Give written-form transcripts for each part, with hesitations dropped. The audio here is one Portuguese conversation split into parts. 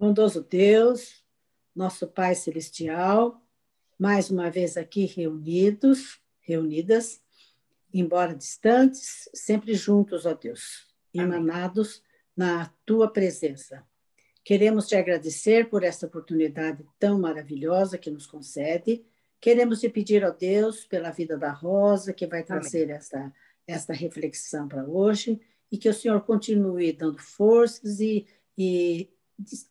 Bondoso Deus, nosso Pai Celestial, mais uma vez aqui reunidas, embora distantes, sempre juntos, ó Deus, emanados na Tua presença. Queremos te agradecer por essa oportunidade tão maravilhosa que nos concede. Queremos te pedir, ó Deus, pela vida da Rosa, que vai trazer esta reflexão para hoje, e que o Senhor continue dando forças e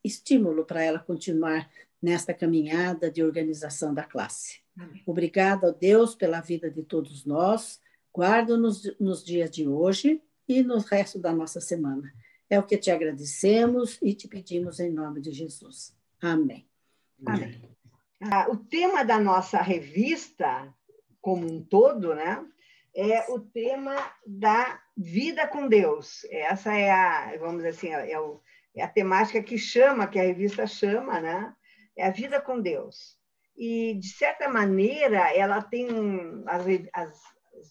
estímulo para ela continuar nesta caminhada de organização da classe. Amém. Obrigada, ó Deus, pela vida de todos nós. Guarda-nos nos dias de hoje e no resto da nossa semana. É o que te agradecemos e te pedimos em nome de Jesus. Amém. Amém. O tema da nossa revista, como um todo, né, é o tema da vida com Deus. Essa é a, vamos dizer assim, é a temática que a revista chama, né? É a vida com Deus. E, de certa maneira, ela tem as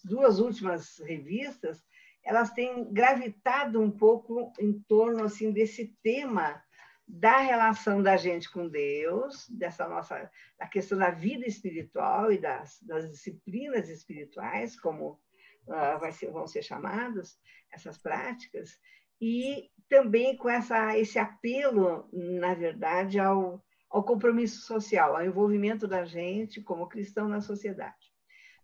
duas últimas revistas, elas têm gravitado um pouco em torno assim desse tema da relação da gente com Deus, da questão da vida espiritual e das disciplinas espirituais, como vão ser chamadas essas práticas, e também com esse apelo, na verdade, ao compromisso social, ao envolvimento da gente como cristão na sociedade.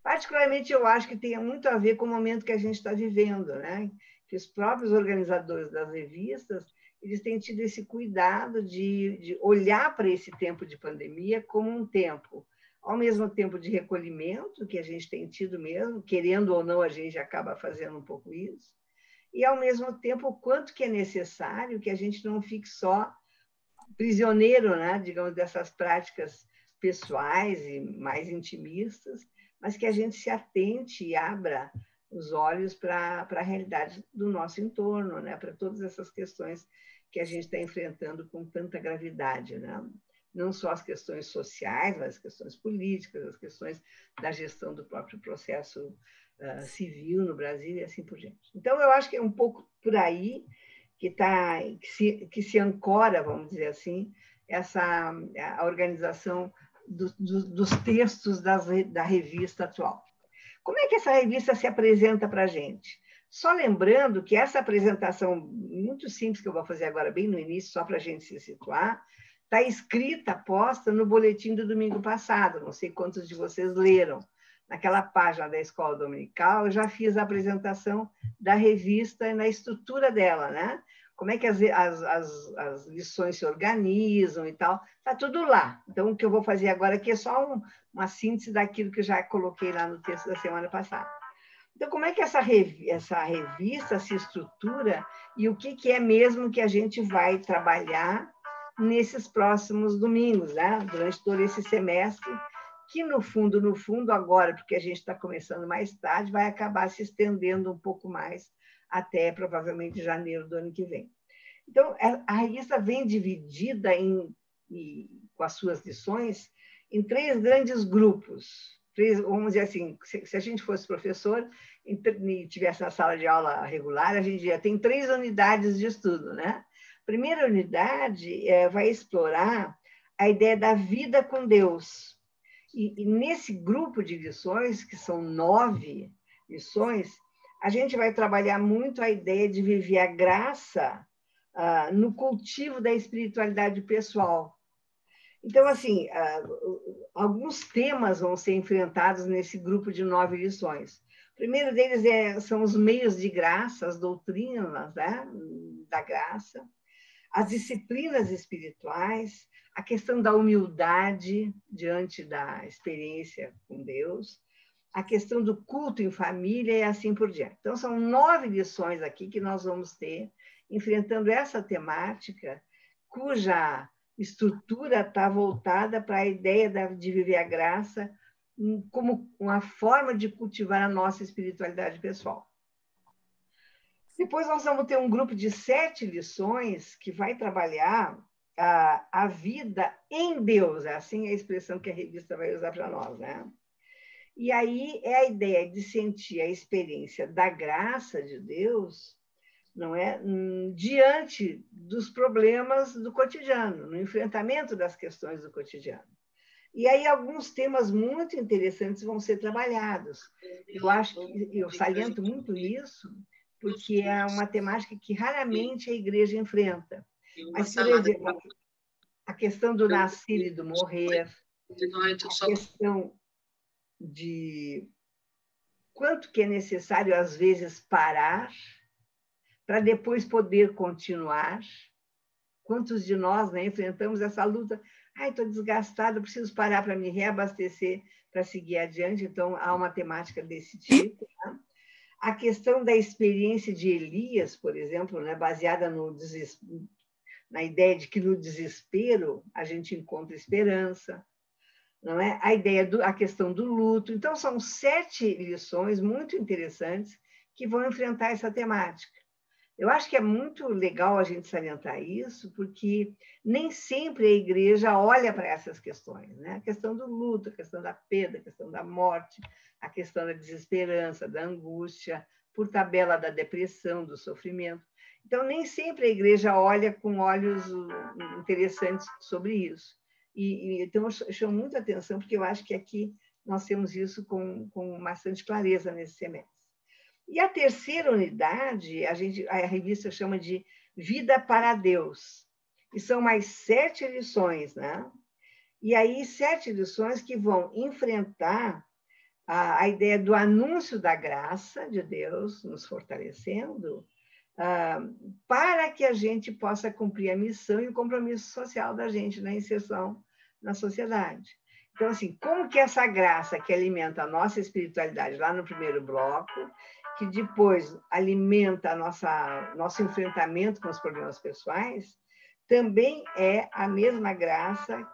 Particularmente, eu acho que tem muito a ver com o momento que a gente está vivendo, né? Que os próprios organizadores das revistas, eles têm tido esse cuidado de olhar para esse tempo de pandemia como um tempo, ao mesmo tempo de recolhimento, que a gente tem tido mesmo, querendo ou não, a gente acaba fazendo um pouco isso, e, ao mesmo tempo, o quanto que é necessário que a gente não fique só prisioneiro, né, digamos, dessas práticas pessoais e mais intimistas, mas que a gente se atente e abra os olhos para a realidade do nosso entorno, né? Para todas essas questões que a gente está enfrentando com tanta gravidade, né? Não só as questões sociais, mas as questões políticas, as questões da gestão do próprio processo civil no Brasil e assim por diante. Então, eu acho que é um pouco por aí que se ancora, vamos dizer assim, a organização dos textos da revista atual. Como é que essa revista se apresenta para a gente? Só lembrando que essa apresentação muito simples que eu vou fazer agora, bem no início, só para a gente se situar, está escrita, posta no boletim do domingo passado, não sei quantos de vocês leram. Naquela página da Escola Dominical, eu já fiz a apresentação da revista e na estrutura dela, né? Como é que as lições se organizam e tal, está tudo lá. Então, o que eu vou fazer agora aqui é só uma síntese daquilo que eu já coloquei lá no texto da semana passada. Então, como é que essa revista se estrutura e o que é mesmo que a gente vai trabalhar nesses próximos domingos, né? Durante todo esse semestre, que no fundo, agora, porque a gente está começando mais tarde, vai acabar se estendendo um pouco mais até provavelmente janeiro do ano que vem. Então, a revista vem dividida com as suas lições em 3 grandes grupos. Vamos dizer assim, se a gente fosse professor e tivesse na sala de aula regular, a gente já tem 3 unidades de estudo, né? A primeira unidade vai explorar a ideia da vida com Deus. E nesse grupo de lições, que são 9 lições, a gente vai trabalhar muito a ideia de viver a graça no cultivo da espiritualidade pessoal. Então, assim, alguns temas vão ser enfrentados nesse grupo de 9 lições. O primeiro deles são os meios de graça, as doutrinas, né, da graça, as disciplinas espirituais, a questão da humildade diante da experiência com Deus, a questão do culto em família e assim por diante. Então, são 9 lições aqui que nós vamos ter, enfrentando essa temática, cuja estrutura está voltada para a ideia de viver a graça como uma forma de cultivar a nossa espiritualidade pessoal. Depois nós vamos ter um grupo de 7 lições que vai trabalhar a vida em Deus, é assim a expressão que a revista vai usar para nós, né? E aí é a ideia de sentir a experiência da graça de Deus não é? Diante dos problemas do cotidiano, no enfrentamento das questões do cotidiano. E aí alguns temas muito interessantes vão ser trabalhados. Eu acho que eu saliento muito isso, porque é uma temática que raramente a igreja enfrenta. Mas, por exemplo, a questão do nascer e do morrer, a questão de quanto que é necessário, às vezes, parar para depois poder continuar. Quantos de nós, né, enfrentamos essa luta? Ai, estou desgastada, preciso parar para me reabastecer para seguir adiante. Então, há uma temática desse tipo. Né? A questão da experiência de Elias, por exemplo, né, baseada na ideia de que no desespero a gente encontra esperança. Não é? A questão do luto. Então, são 7 lições muito interessantes que vão enfrentar essa temática. Eu acho que é muito legal a gente salientar isso, porque nem sempre a igreja olha para essas questões, né? A questão do luto, a questão da perda, a questão da morte, a questão da desesperança, da angústia, por tabela da depressão, do sofrimento. Então, nem sempre a igreja olha com olhos interessantes sobre isso. Então, eu chamo muita atenção, porque eu acho que aqui nós temos isso com bastante clareza nesse semestre. E a terceira unidade, a revista chama de Vida para Deus. E são mais 7 lições, né? E aí, 7 lições que vão enfrentar a ideia do anúncio da graça de Deus, nos fortalecendo, para que a gente possa cumprir a missão e o compromisso social da gente na inserção na sociedade. Então, assim, como que essa graça que alimenta a nossa espiritualidade lá no primeiro bloco, que depois alimenta nosso enfrentamento com os problemas pessoais, também é a mesma graça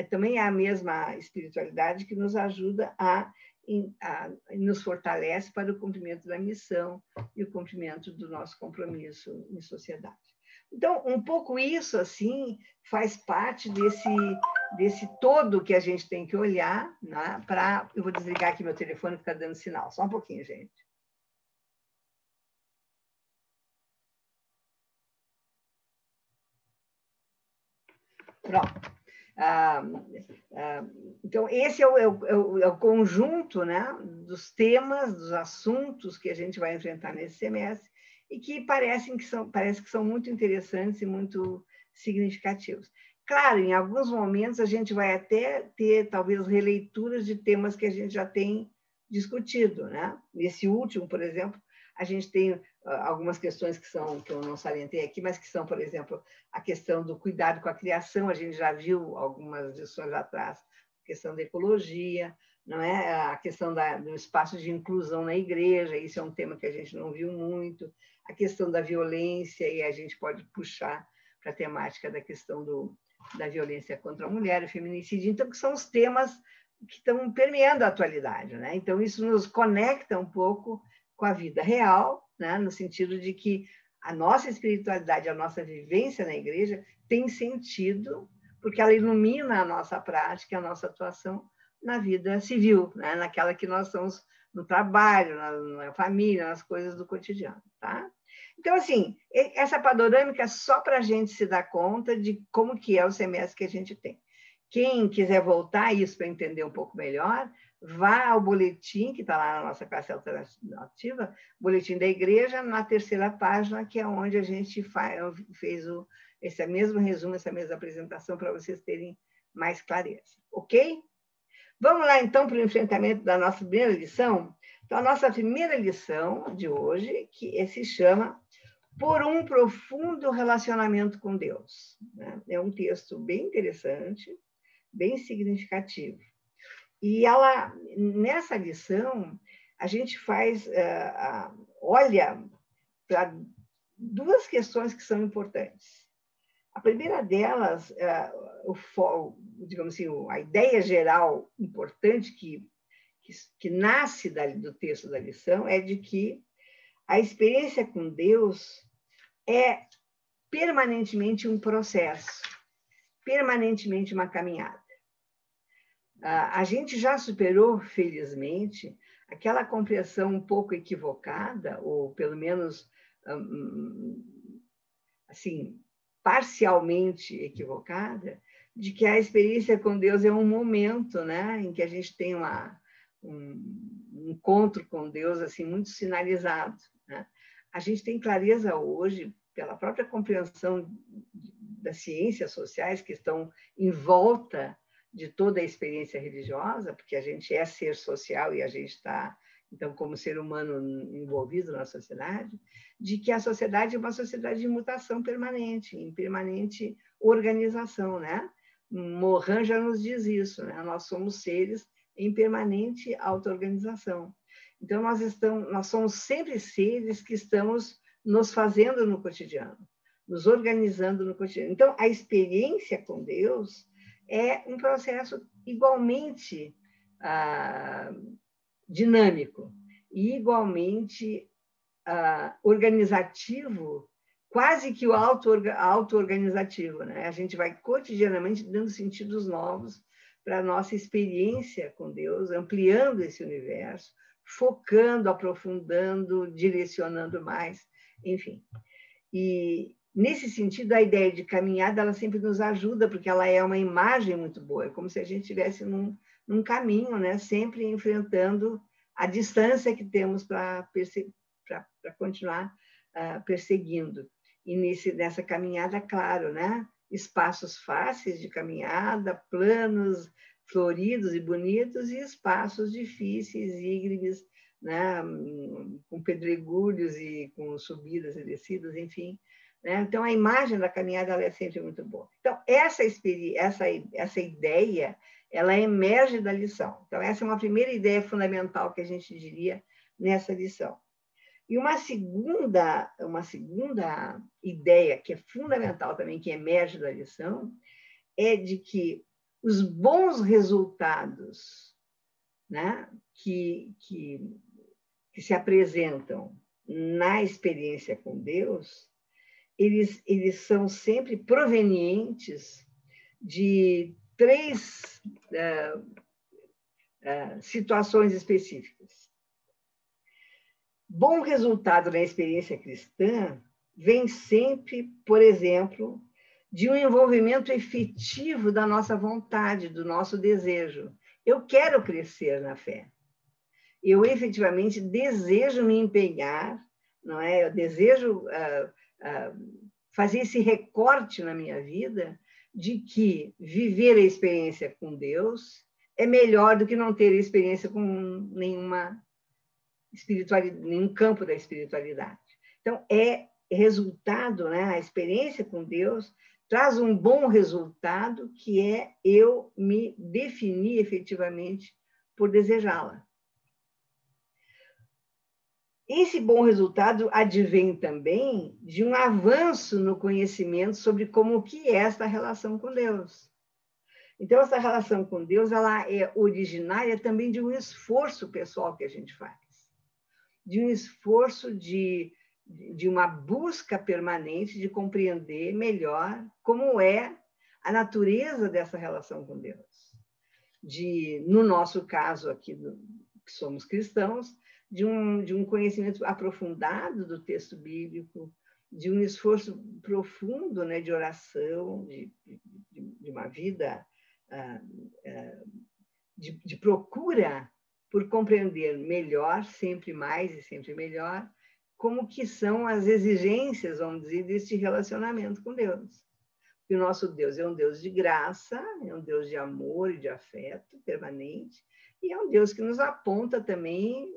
também é a mesma espiritualidade que nos ajuda nos fortalece para o cumprimento da missão e o cumprimento do nosso compromisso em sociedade. Então, um pouco isso, assim, faz parte desse todo que a gente tem que olhar, né, eu vou desligar aqui meu telefone que está dando sinal. Só um pouquinho, gente. Pronto. Então, esse é o conjunto, né, dos temas, dos assuntos que a gente vai enfrentar nesse semestre e que parece que são muito interessantes e muito significativos. Claro, em alguns momentos a gente vai até ter, talvez, releituras de temas que a gente já tem discutido, né? Nesse último, por exemplo, a gente tem algumas questões que eu não salientei aqui, mas que são, por exemplo, a questão do cuidado com a criação, a gente já viu algumas lições atrás, a questão da ecologia, não é? A questão do espaço de inclusão na igreja, isso é um tema que a gente não viu muito, a questão da violência, e a gente pode puxar para a temática da questão da violência contra a mulher, o feminicídio, então, que são os temas que estão permeando a atualidade, né? Então, isso nos conecta um pouco com a vida real, né? No sentido de que a nossa espiritualidade, a nossa vivência na igreja tem sentido, porque ela ilumina a nossa prática, a nossa atuação na vida civil, né? Naquela que nós estamos no trabalho, na família, nas coisas do cotidiano, tá? Então, assim, essa panorâmica é só para a gente se dar conta de como que é o semestre que a gente tem. Quem quiser voltar a isso para entender um pouco melhor, vá ao boletim, que está lá na nossa classe alternativa, boletim da igreja, na 3ª página, que é onde a gente fez esse mesmo resumo, essa mesma apresentação, para vocês terem mais clareza. Ok? Vamos lá, então, para o enfrentamento da nossa primeira lição. Então, a nossa primeira lição de hoje, que se chama Por um Profundo Relacionamento com Deus. É um texto bem interessante, bem significativo. E nessa lição, a gente olha para 2 questões que são importantes. A primeira delas, digamos assim, a ideia geral importante que nasce do texto da lição é de que a experiência com Deus é permanentemente um processo, permanentemente uma caminhada. A gente já superou, felizmente, aquela compreensão um pouco equivocada, ou pelo menos assim, parcialmente equivocada, de que a experiência com Deus é um momento, né, em que a gente tem um encontro com Deus assim muito sinalizado, né? A gente tem clareza hoje, pela própria compreensão das ciências sociais que estão em volta de toda a experiência religiosa, porque a gente é ser social e a gente está, então, como ser humano envolvido na sociedade, de que a sociedade é uma sociedade de mutação permanente, em permanente organização, né? Morin já nos diz isso, né? Nós somos seres em permanente auto-organização. Então, nós somos sempre seres que estamos nos fazendo no cotidiano, nos organizando no cotidiano. Então, a experiência com Deus é um processo igualmente dinâmico e igualmente organizativo, quase que o auto-organizativo, né? A gente vai cotidianamente dando sentidos novos para a nossa experiência com Deus, ampliando esse universo, focando, aprofundando, direcionando mais, enfim. E, nesse sentido, a ideia de caminhada, ela sempre nos ajuda, porque ela é uma imagem muito boa, é como se a gente estivesse num caminho, né? Sempre enfrentando a distância que temos para continuar perseguindo. E nessa caminhada, claro, né? Espaços fáceis de caminhada, planos, floridos e bonitos, e espaços difíceis, íngremes, né? Com pedregulhos e com subidas e descidas, enfim. Né? Então, a imagem da caminhada ela é sempre muito boa. Então, essa ideia, ela emerge da lição. Então, essa é uma primeira ideia fundamental que a gente diria nessa lição. E uma segunda ideia que é fundamental também, que emerge da lição, é de que os bons resultados, né, que se apresentam na experiência com Deus, eles são sempre provenientes de três situações específicas. Bom resultado na experiência cristã vem sempre, por exemplo, de um envolvimento efetivo da nossa vontade, do nosso desejo. Eu quero crescer na fé. Eu efetivamente desejo me empenhar, não é? Eu desejo fazer esse recorte na minha vida de que viver a experiência com Deus é melhor do que não ter experiência com nenhuma espiritualidade, nenhum campo da espiritualidade. Então, é resultado, né? A experiência com Deus traz um bom resultado, que é eu me definir efetivamente por desejá-la. Esse bom resultado advém também de um avanço no conhecimento sobre como que é esta relação com Deus. Então, essa relação com Deus, ela é originária também de um esforço pessoal que a gente faz, de um esforço de uma busca permanente de compreender melhor como é a natureza dessa relação com Deus. No nosso caso aqui, que somos cristãos, de um conhecimento aprofundado do texto bíblico, de um esforço profundo, né, de oração, de uma vida de procura por compreender melhor, sempre mais e sempre melhor, como que são as exigências, vamos dizer, deste relacionamento com Deus. E o nosso Deus é um Deus de graça, é um Deus de amor e de afeto permanente, e é um Deus que nos aponta também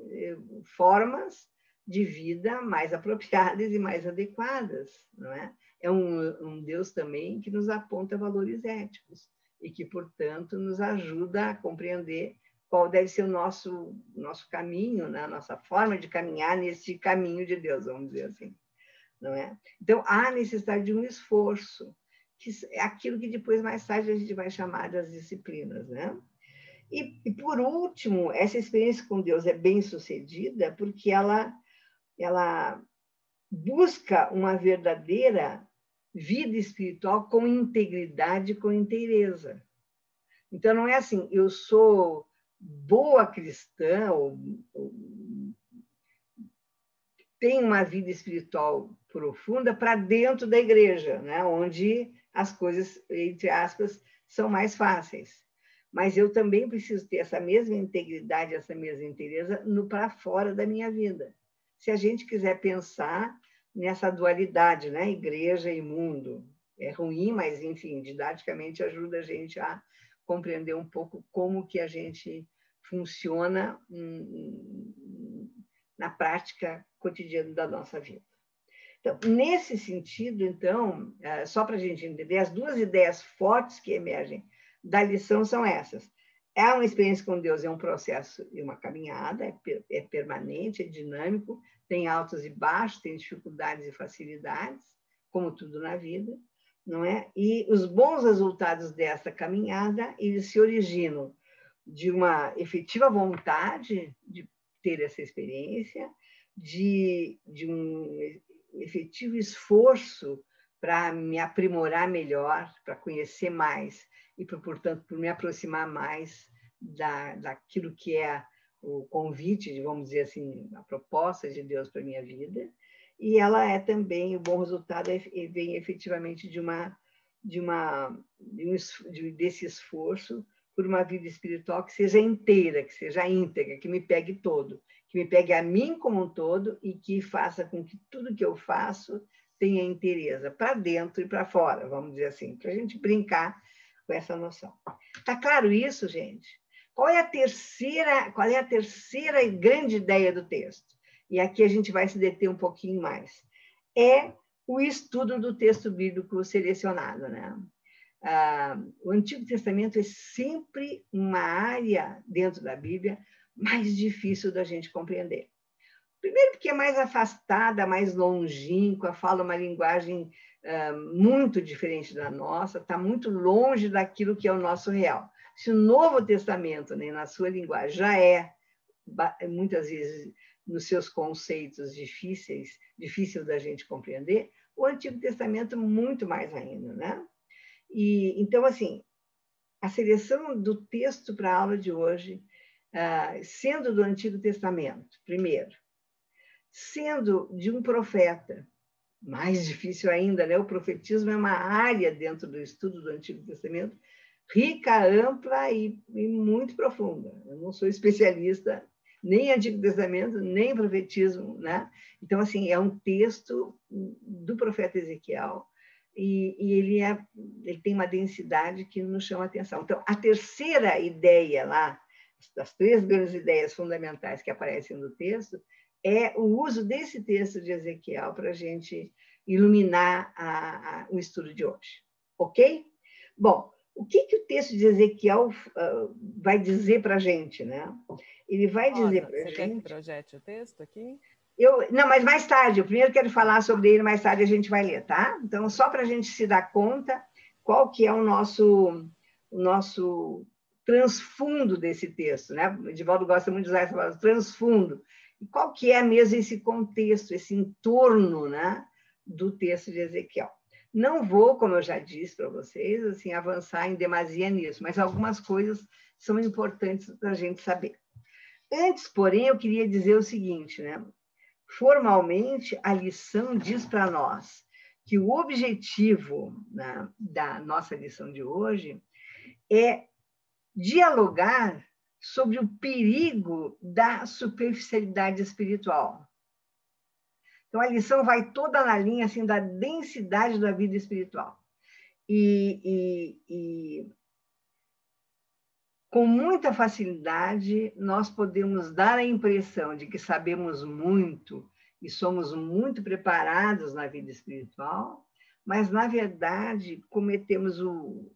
formas de vida mais apropriadas e mais adequadas, não é? É um Deus também que nos aponta valores éticos e que, portanto, nos ajuda a compreender qual deve ser o nosso caminho, né? A nossa forma de caminhar nesse caminho de Deus, vamos dizer assim, não é? Então, há necessidade de um esforço, que é aquilo que depois, mais tarde, a gente vai chamar das disciplinas, né? E por último, essa experiência com Deus é bem-sucedida porque ela busca uma verdadeira vida espiritual com integridade, com inteireza. Então, não é assim, eu sou boa cristã, tem uma vida espiritual profunda para dentro da igreja, né? Onde as coisas, entre aspas, são mais fáceis. Mas eu também preciso ter essa mesma integridade, essa mesma inteireza no para fora da minha vida. Se a gente quiser pensar nessa dualidade, né? Igreja e mundo. É ruim, mas, enfim, didaticamente ajuda a gente a compreender um pouco como que a gente funciona na prática cotidiana da nossa vida. Então, nesse sentido, então, só para a gente entender, as duas ideias fortes que emergem da lição são essas. É uma experiência com Deus, é um processo e uma caminhada, é permanente, é dinâmico, tem altos e baixos, tem dificuldades e facilidades, como tudo na vida, não é? E os bons resultados dessa caminhada, eles se originam de uma efetiva vontade de ter essa experiência, de um efetivo esforço para me aprimorar melhor, para conhecer mais e, portanto, por me aproximar mais daquilo que é o convite, vamos dizer assim, a proposta de Deus para a minha vida. E ela é também, o bom resultado vem efetivamente desse esforço por uma vida espiritual que seja inteira, que seja íntegra, que me pegue todo, que me pegue a mim como um todo e que faça com que tudo que eu faço tenha inteireza, para dentro e para fora, vamos dizer assim, para a gente brincar com essa noção. Tá claro isso, gente? Qual é a terceira grande ideia do texto? E aqui a gente vai se deter um pouquinho mais. É o estudo do texto bíblico selecionado, né? O Antigo Testamento é sempre uma área dentro da Bíblia mais difícil da gente compreender. Primeiro porque é mais afastada, mais longínqua, fala uma linguagem muito diferente da nossa, está muito longe daquilo que é o nosso real. Se o Novo Testamento, né, na sua linguagem, já é, muitas vezes, nos seus conceitos difícil da gente compreender, o Antigo Testamento muito mais ainda, né? E, então, assim, a seleção do texto para a aula de hoje, sendo do Antigo Testamento, primeiro, sendo de um profeta, mais difícil ainda, né? O profetismo é uma área dentro do estudo do Antigo Testamento, rica, ampla e muito profunda. Eu não sou especialista nem em Antigo Testamento, nem em profetismo, né? Então, assim, é um texto do profeta Ezequiel, e ele tem uma densidade que nos chama a atenção. Então, a terceira ideia lá, das três grandes ideias fundamentais que aparecem no texto, é o uso desse texto de Ezequiel para a gente iluminar o estudo de hoje. Ok? Bom, o que o texto de Ezequiel vai dizer para a gente, né? Ele vai dizer para a gente... Você quer que projete o texto aqui? Não, mas mais tarde. Eu primeiro quero falar sobre ele, mais tarde a gente vai ler, tá? Então, só para a gente se dar conta qual que é o nosso transfundo desse texto, né? O Edivaldo gosta muito de usar essa palavra, transfundo. E qual que é mesmo esse contexto, esse entorno, né, do texto de Ezequiel? Não vou, como eu já disse para vocês, assim, avançar em demasia nisso, mas algumas coisas são importantes para a gente saber. Antes, porém, eu queria dizer o seguinte, né? Formalmente, a lição diz para nós que o objetivo, né, da nossa lição de hoje é dialogar sobre o perigo da superficialidade espiritual. Então, a lição vai toda na linha assim, da densidade da vida espiritual. E com muita facilidade, nós podemos dar a impressão de que sabemos muito e somos muito preparados na vida espiritual, mas, na verdade, cometemos o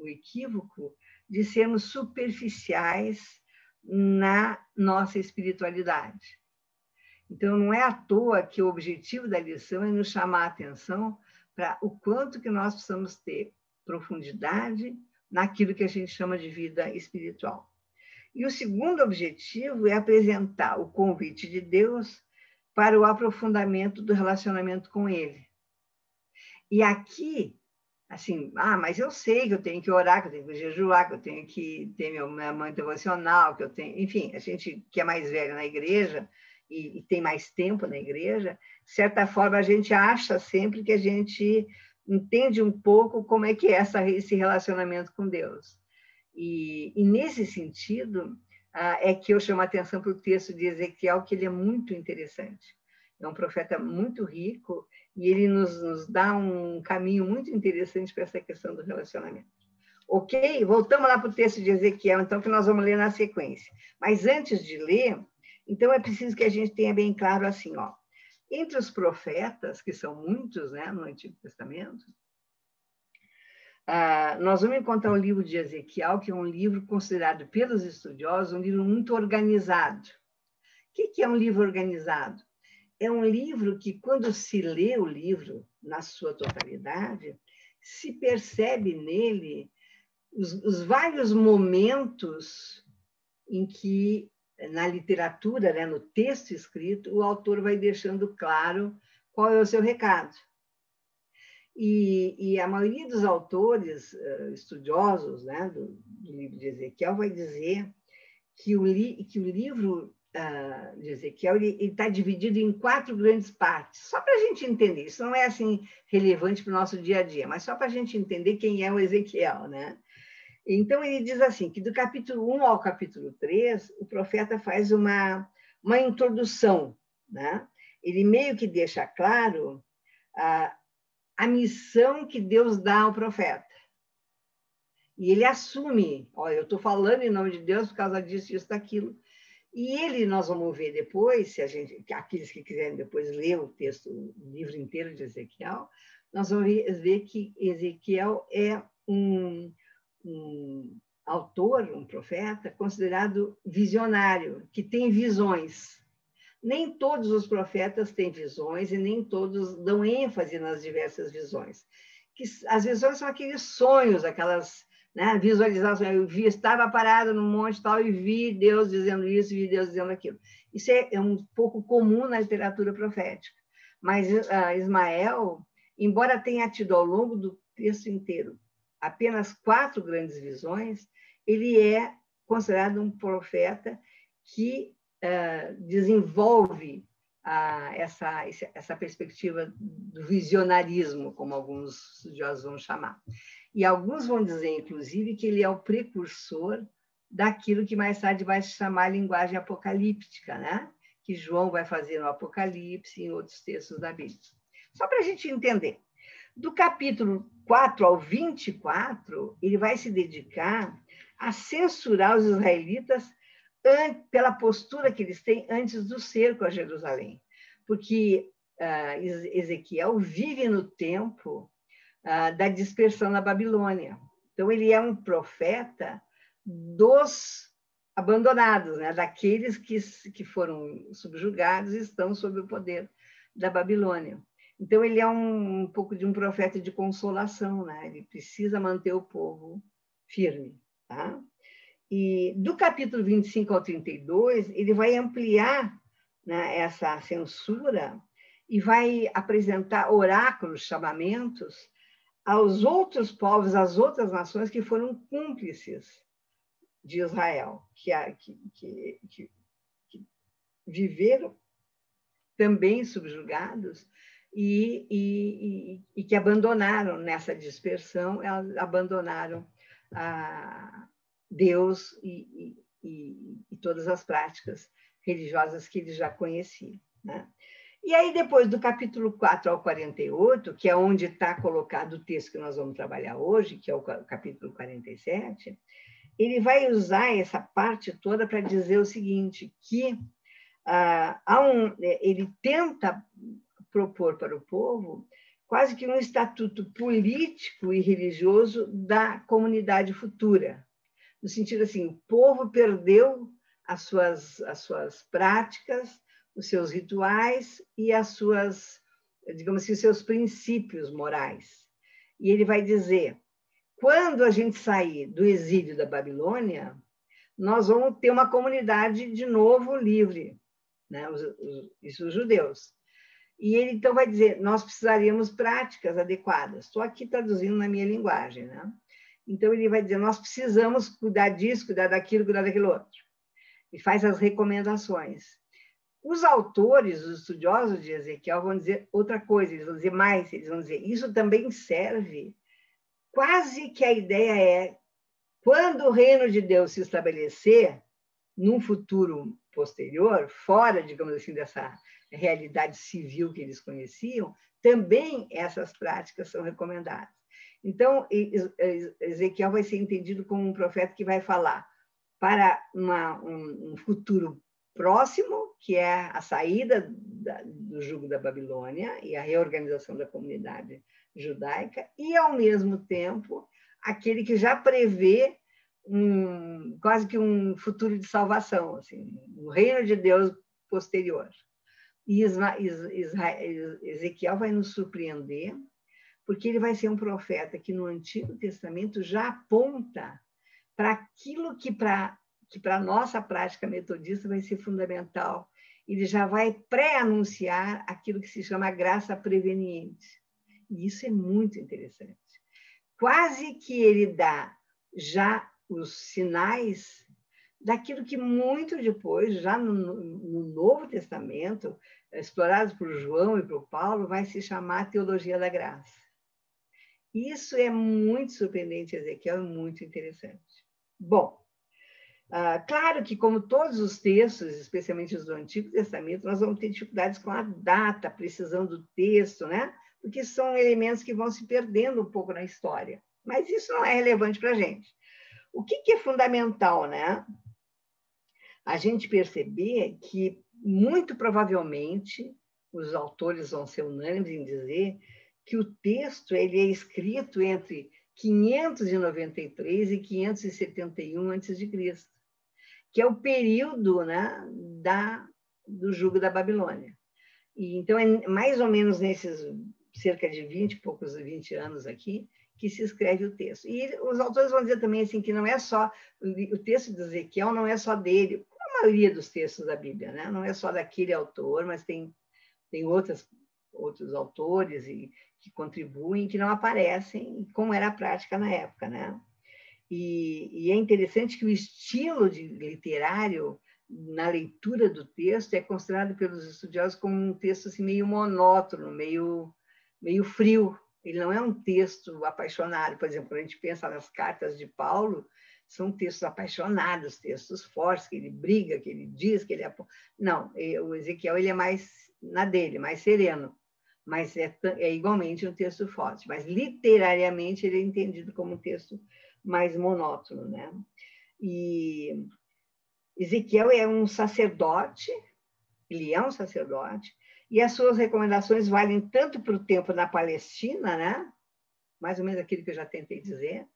equívoco de sermos superficiais na nossa espiritualidade. Então, não é à toa que o objetivo da lição é nos chamar a atenção para o quanto que nós precisamos ter profundidade naquilo que a gente chama de vida espiritual. E o segundo objetivo é apresentar o convite de Deus para o aprofundamento do relacionamento com Ele. E aqui, assim, mas eu sei que eu tenho que orar, que eu tenho que jejuar, que eu tenho que ter minha mãe devocional, que eu tenho... Enfim, a gente que é mais velha na igreja e tem mais tempo na igreja, de certa forma a gente acha sempre que a gente entende um pouco como é que é esse relacionamento com Deus. E nesse sentido, é que eu chamo a atenção para o texto de Ezequiel, que ele é muito interessante. É um profeta muito rico e ele nos dá um caminho muito interessante para essa questão do relacionamento. Ok? Voltamos lá para o texto de Ezequiel, então, que nós vamos ler na sequência. Mas antes de ler, então é preciso que a gente tenha bem claro assim, ó, entre os profetas, que são muitos, né, no Antigo Testamento, nós vamos encontrar o livro de Ezequiel, que é um livro considerado pelos estudiosos um livro muito organizado. O que é um livro organizado? É um livro que, quando se lê o livro na sua totalidade, se percebe nele os vários momentos em que, na literatura, né, no texto escrito, o autor vai deixando claro qual é o seu recado. E a maioria dos autores estudiosos, né, do livro de Ezequiel vai dizer que o livro de Ezequiel está dividido em 4 grandes partes, só para a gente entender. Isso não é assim relevante para o nosso dia a dia, mas só para a gente entender quem é o Ezequiel, né? Então, ele diz assim, que do capítulo 1 ao capítulo 3, o profeta faz uma introdução, né? Ele meio que deixa claro a missão que Deus dá ao profeta. E ele assume, olha, eu estou falando em nome de Deus por causa disso, isso, daquilo. E ele, nós vamos ver depois, aqueles que quiserem depois ler o texto, o livro inteiro de Ezequiel, nós vamos ver que Ezequiel é um autor, um profeta, considerado visionário, que tem visões. Nem todos os profetas têm visões e nem todos dão ênfase nas diversas visões. As visões são aqueles sonhos, aquelas, né, visualizações. Eu estava parado num monte tal e vi Deus dizendo isso, vi Deus dizendo aquilo. Isso é um pouco comum na literatura profética. Mas Ismael, embora tenha tido ao longo do texto inteiro apenas 4 grandes visões, ele é considerado um profeta que desenvolve essa perspectiva do visionarismo, como alguns estudiosos vão chamar. E alguns vão dizer, inclusive, que ele é o precursor daquilo que mais tarde vai se chamar linguagem apocalíptica, né? Que João vai fazer no Apocalipse e em outros textos da Bíblia. Só para a gente entender. Do capítulo 4 ao 24, ele vai se dedicar a censurar os israelitas pela postura que eles têm antes do cerco a Jerusalém. Porque Ezequiel vive no tempo da dispersão na Babilônia. Então, ele é um profeta dos abandonados, né? Daqueles que foram subjugados e estão sob o poder da Babilônia. Então, ele é um pouco de um profeta de consolação, né? Ele precisa manter o povo firme. Tá? E do capítulo 25 ao 32, ele vai ampliar, né, essa censura e vai apresentar oráculos, chamamentos, aos outros povos, às outras nações que foram cúmplices de Israel, que viveram também subjugados e que abandonaram nessa dispersão, elas abandonaram Deus e todas as práticas religiosas que eles já conheciam, né? E aí, depois do capítulo 4 ao 48, que é onde está colocado o texto que nós vamos trabalhar hoje, que é o capítulo 47, ele vai usar essa parte toda para dizer o seguinte, que ele tenta propor para o povo quase que um estatuto político e religioso da comunidade futura. No sentido assim, o povo perdeu as suas práticas, os seus rituais e as suas, digamos assim, os seus princípios morais. E ele vai dizer, quando a gente sair do exílio da Babilônia, nós vamos ter uma comunidade de novo livre, né? Isso os judeus. E ele então vai dizer, nós precisaríamos práticas adequadas. Estou aqui traduzindo na minha linguagem, né? Então ele vai dizer, nós precisamos cuidar disso, cuidar daquilo outro. E faz as recomendações. Os autores, os estudiosos de Ezequiel vão dizer outra coisa, eles vão dizer mais, eles vão dizer, isso também serve, quase que a ideia é, quando o reino de Deus se estabelecer, num futuro posterior, fora, digamos assim, dessa realidade civil que eles conheciam, também essas práticas são recomendadas. Então, Ezequiel vai ser entendido como um profeta que vai falar para um futuro próximo, que é a saída do jugo da Babilônia e a reorganização da comunidade judaica, e, ao mesmo tempo, aquele que já prevê quase que um futuro de salvação, assim, um reino de Deus posterior. E Ezequiel vai nos surpreender, porque ele vai ser um profeta que no Antigo Testamento já aponta para aquilo que para a nossa prática metodista vai ser fundamental. Ele já vai pré-anunciar aquilo que se chama graça preveniente. E isso é muito interessante. Quase que ele dá já os sinais daquilo que muito depois, já no Novo Testamento, explorados por João e por Paulo, vai se chamar teologia da graça. Isso é muito surpreendente, Ezequiel, é muito interessante. Bom, claro que, como todos os textos, especialmente os do Antigo Testamento, nós vamos ter dificuldades com a data, a precisão do texto, né? Porque são elementos que vão se perdendo um pouco na história. Mas isso não é relevante para a gente. O que é fundamental, né? A gente perceber que, muito provavelmente, os autores vão ser unânimes em dizer que o texto ele é escrito entre 593 e 571 a.C., que é o período, né, do jugo da Babilônia. E, então, é mais ou menos nesses cerca de 20 anos aqui, que se escreve o texto. E os autores vão dizer também assim, que não é só o texto de Ezequiel, não é só dele, como a maioria dos textos da Bíblia, né? Não é só daquele autor, mas tem outros autores que contribuem, que não aparecem, como era a prática na época, né? E é interessante que o estilo literário na leitura do texto é considerado pelos estudiosos como um texto assim, meio monótono, meio frio. Ele não é um texto apaixonado. Por exemplo, quando a gente pensa nas cartas de Paulo, são textos apaixonados, textos fortes, que ele briga, que ele diz, que ele... Não, o Ezequiel ele é mais na dele, mais sereno, mas é igualmente um texto forte. Mas, literariamente, ele é entendido como um texto mais monótono, né? E Ezequiel é um sacerdote, ele é um sacerdote, e as suas recomendações valem tanto para o tempo na Palestina, né? Mais ou menos aquilo que eu já tentei dizer.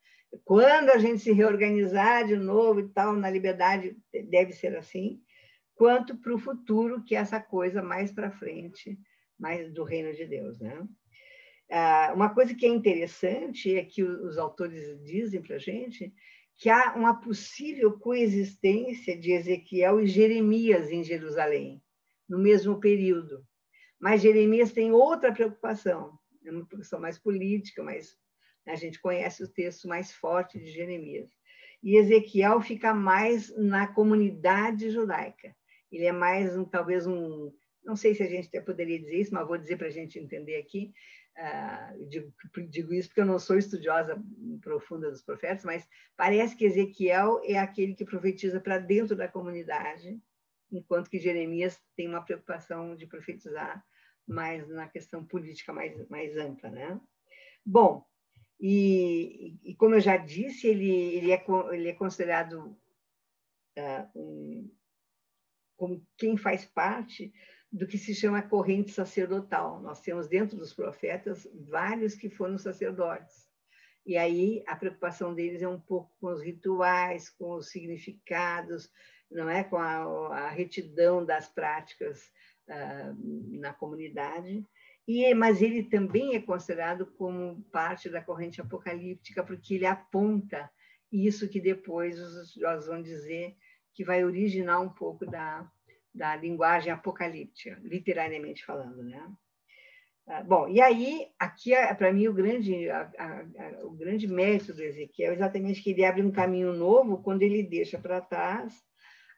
Quando a gente se reorganizar de novo e tal, na liberdade, deve ser assim, quanto para o futuro, que é essa coisa mais para frente, mais do reino de Deus, né? Uma coisa que é interessante é que os autores dizem para a gente que há uma possível coexistência de Ezequiel e Jeremias em Jerusalém, no mesmo período. Mas Jeremias tem outra preocupação, é uma preocupação mais política, mas a gente conhece o texto mais forte de Jeremias. E Ezequiel fica mais na comunidade judaica. Ele é mais, talvez, não sei se a gente até poderia dizer isso, mas vou dizer para a gente entender aqui. Digo isso porque eu não sou estudiosa profunda dos profetas, mas parece que Ezequiel é aquele que profetiza para dentro da comunidade, enquanto que Jeremias tem uma preocupação de profetizar mais na questão política mais ampla, né? Bom, e como eu já disse, ele é considerado como quem faz parte do que se chama corrente sacerdotal. Nós temos dentro dos profetas vários que foram sacerdotes. E aí a preocupação deles é um pouco com os rituais, com os significados, não é, com a retidão das práticas na comunidade. Mas ele também é considerado como parte da corrente apocalíptica, porque ele aponta isso que depois os estudiosos vão dizer que vai originar um pouco da linguagem apocalíptica, literariamente falando, né? Bom, e aí, aqui, para mim, o grande mérito do Ezequiel é exatamente que ele abre um caminho novo quando ele deixa para trás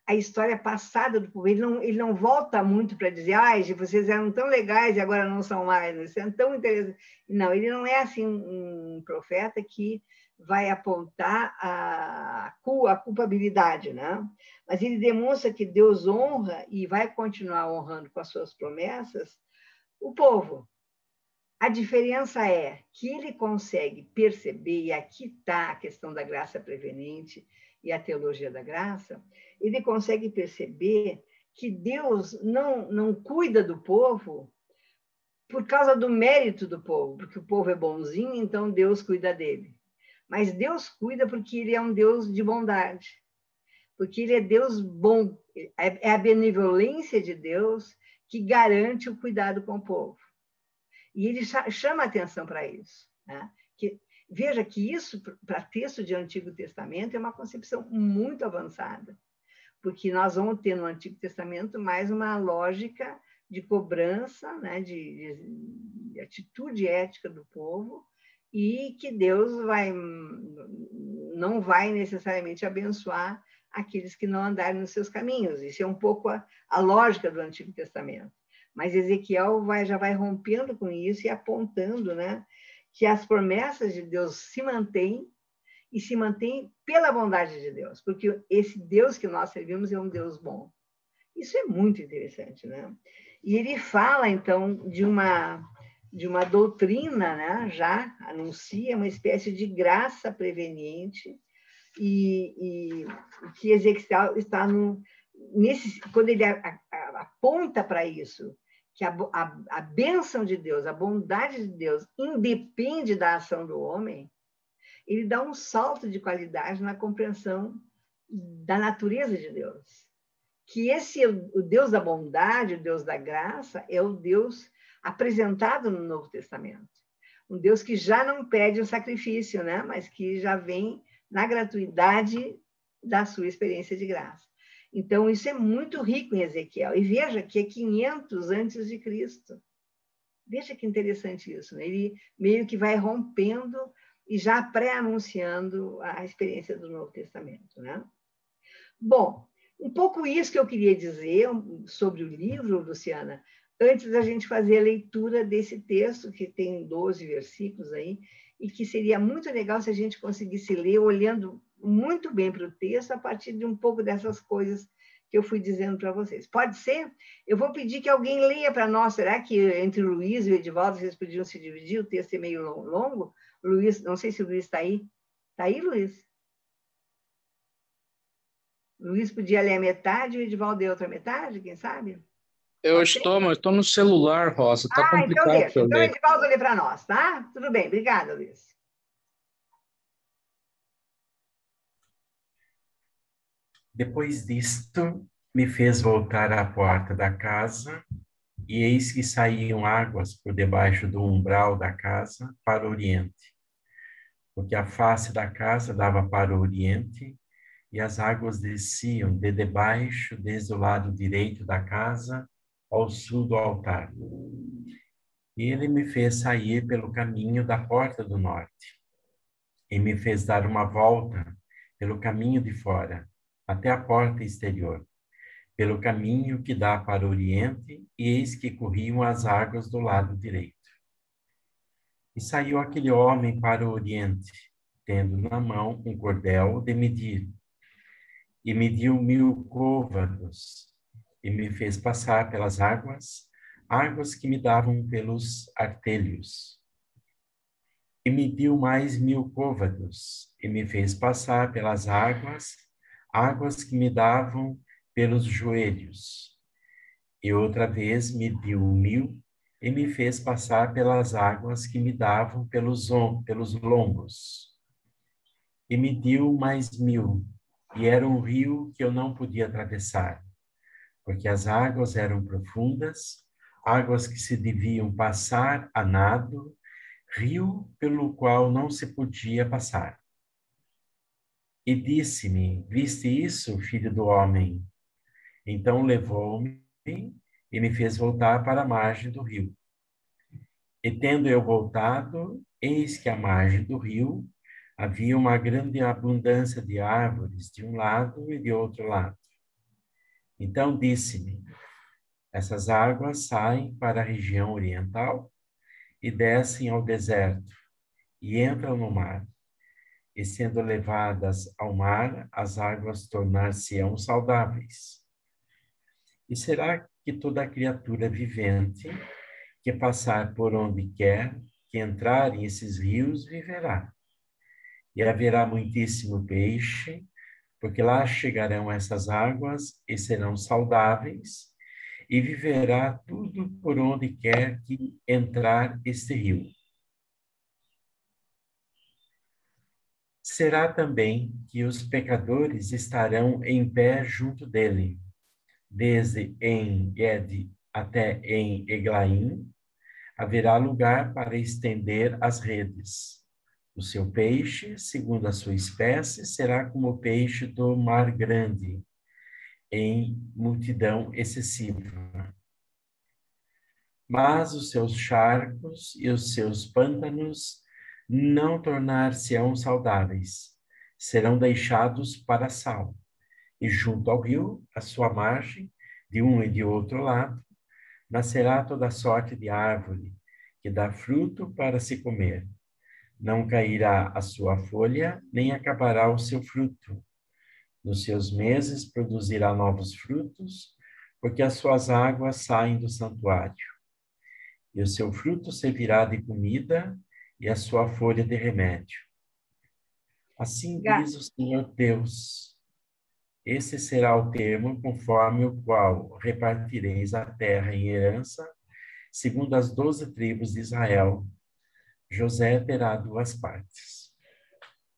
a história passada do povo. Ele não volta muito para dizer, ai, vocês eram tão legais e agora não são mais, vocês são tão interessantes. Não, ele não é assim um profeta que vai apontar a culpabilidade, né? Mas ele demonstra que Deus honra e vai continuar honrando com as suas promessas o povo. A diferença é que ele consegue perceber, e aqui está a questão da graça prevenente e a teologia da graça, ele consegue perceber que Deus não cuida do povo por causa do mérito do povo, porque o povo é bonzinho, então Deus cuida dele. Mas Deus cuida porque ele é um Deus de bondade, porque ele é Deus bom. É a benevolência de Deus que garante o cuidado com o povo. E ele chama atenção para isso. Né? Veja que isso, para texto de Antigo Testamento, é uma concepção muito avançada, porque nós vamos ter no Antigo Testamento mais uma lógica de cobrança, né? de atitude ética do povo, e que Deus não vai necessariamente abençoar aqueles que não andarem nos seus caminhos. Isso é um pouco a lógica do Antigo Testamento. Mas Ezequiel já vai rompendo com isso e apontando, né, que as promessas de Deus se mantêm, e se mantêm pela bondade de Deus, porque esse Deus que nós servimos é um Deus bom. Isso é muito interessante, né? E ele fala, então, de uma doutrina, né, já anuncia uma espécie de graça preveniente, e que Ezequiel está quando ele aponta para isso, que a bênção de Deus, a bondade de Deus independe da ação do homem, ele dá um salto de qualidade na compreensão da natureza de Deus. Que o Deus da bondade, o Deus da graça, é o Deus apresentado no Novo Testamento. Um Deus que já não pede o sacrifício, né? Mas que já vem na gratuidade da sua experiência de graça. Então, isso é muito rico em Ezequiel. E veja que é 500 antes de Cristo. Veja que interessante isso, né? Ele meio que vai rompendo e já pré-anunciando a experiência do Novo Testamento, né? Bom, um pouco isso que eu queria dizer sobre o livro, Luciana, antes da gente fazer a leitura desse texto, que tem 12 versículos aí, e que seria muito legal se a gente conseguisse ler olhando muito bem para o texto a partir de um pouco dessas coisas que eu fui dizendo para vocês. Pode ser? Eu vou pedir que alguém leia para nós. Será que entre o Luiz e o Edivaldo vocês podiam se dividir? O texto é meio longo. Luiz, não sei se o Luiz está aí. Está aí, Luiz? O Luiz podia ler a metade e o Edivaldo a outra metade, quem sabe? Mas eu estou no celular, Rosa. Está complicado então deixa. para eu Então o ler. Edivaldo lê para nós, tá? Tudo bem, obrigada, Luiz. Depois disto, me fez voltar à porta da casa, e eis que saíam águas por debaixo do umbral da casa para o oriente, porque a face da casa dava para o oriente, e as águas desciam de debaixo, desde o lado direito da casa, ao sul do altar. E ele me fez sair pelo caminho da porta do norte, e me fez dar uma volta pelo caminho de fora, até a porta exterior, pelo caminho que dá para o oriente, e eis que corriam as águas do lado direito. E saiu aquele homem para o oriente, tendo na mão um cordel de medir, e mediu 1000 côvados, e me fez passar pelas águas, águas que me davam pelos artelhos. E mediu mais 1000 côvados, e me fez passar pelas águas, águas que me davam pelos joelhos. E outra vez mediu 1000, e me fez passar pelas águas que me davam pelos lombos. E mediu mais 1000, e era um rio que eu não podia atravessar, porque as águas eram profundas, águas que se deviam passar a nado, rio pelo qual não se podia passar. E disse-me: viste isso, filho do homem? Então levou-me e me fez voltar para a margem do rio. E tendo eu voltado, eis que à margem do rio havia uma grande abundância de árvores de um lado e de outro lado. Então disse-me: essas águas saem para a região oriental e descem ao deserto e entram no mar. E sendo levadas ao mar, as águas tornar-se-ão saudáveis. E será que toda criatura vivente que passar por onde quer que entrar em esses rios viverá? E haverá muitíssimo peixe, porque lá chegarão essas águas e serão saudáveis, e viverá tudo por onde quer que entrar este rio. Será também que os pecadores estarão em pé junto dele, desde em Gede até em Eglaim, haverá lugar para estender as redes. O seu peixe, segundo a sua espécie, será como o peixe do mar grande, em multidão excessiva. Mas os seus charcos e os seus pântanos não tornar-se-ão saudáveis, serão deixados para sal. E junto ao rio, à sua margem, de um e de outro lado, nascerá toda sorte de árvore, que dá fruto para se comer. Não cairá a sua folha, nem acabará o seu fruto. Nos seus meses produzirá novos frutos, porque as suas águas saem do santuário. E o seu fruto servirá de comida, e a sua folha de remédio. Assim diz o Senhor Deus: esse será o termo conforme o qual repartireis a terra em herança, segundo as 12 tribos de Israel. José terá 2 partes.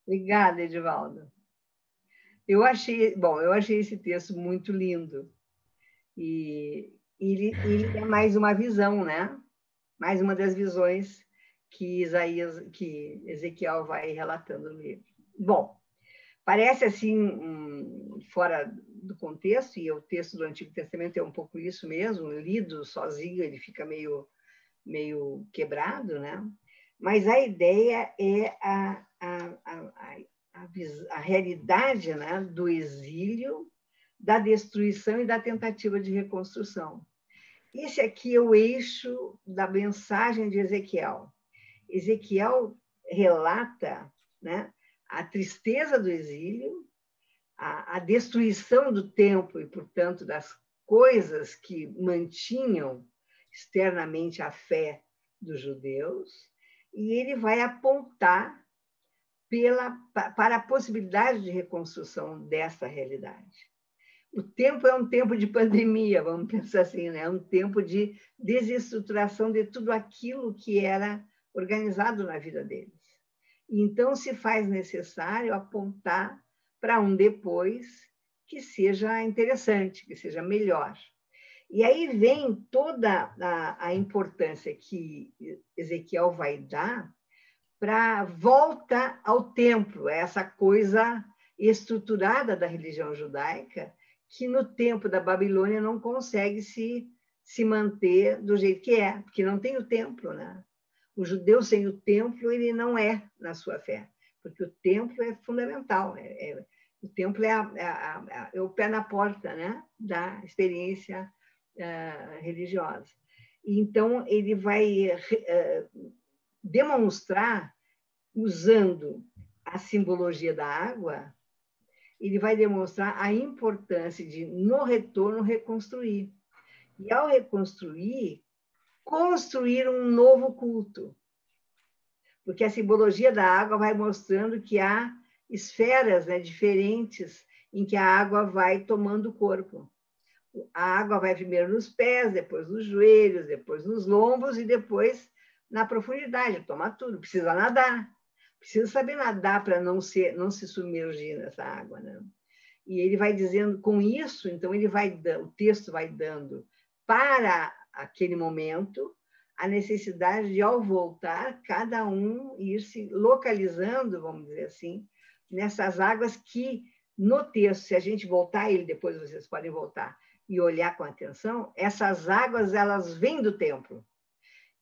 Obrigada, Edivaldo. Eu achei esse texto muito lindo. E ele é mais uma visão, né? Mais uma das visões que Ezequiel vai relatando no livro. Bom, parece assim, fora do contexto, e o texto do Antigo Testamento é um pouco isso mesmo, lido sozinho, ele fica meio quebrado, né? Mas a ideia é a realidade, né, do exílio, da destruição e da tentativa de reconstrução. Esse aqui é o eixo da mensagem de Ezequiel. Ezequiel relata, né, a tristeza do exílio, a destruição do templo e, portanto, das coisas que mantinham externamente a fé dos judeus, e ele vai apontar para a possibilidade de reconstrução dessa realidade. O tempo é um tempo de pandemia, vamos pensar assim, né? É um tempo de desestruturação de tudo aquilo que era organizado na vida deles. E então se faz necessário apontar para um depois que seja interessante, que seja melhor. E aí vem toda a importância que Ezequiel vai dar para a volta ao templo, essa coisa estruturada da religião judaica, que no tempo da Babilônia não consegue se manter do jeito que é, porque não tem o templo, né? O judeu sem o templo, ele não é na sua fé, porque o templo é fundamental, o templo é o pé na porta, né, da experiência religiosa. Então, ele vai demonstrar, usando a simbologia da água, ele vai demonstrar a importância de, no retorno, reconstruir. E, ao reconstruir, construir um novo culto. Porque a simbologia da água vai mostrando que há esferas, né, diferentes em que a água vai tomando o corpo. A água vai primeiro nos pés, depois nos joelhos, depois nos lombos e depois na profundidade. Toma tudo, precisa nadar. Precisa saber nadar para não se submergir nessa água, né? E ele vai dizendo, com isso, então o texto vai dando para aquele momento a necessidade de, ao voltar, cada um ir se localizando, vamos dizer assim, nessas águas que, no texto, se a gente voltar ele, depois vocês podem voltar e olhar com atenção, essas águas, elas vêm do templo.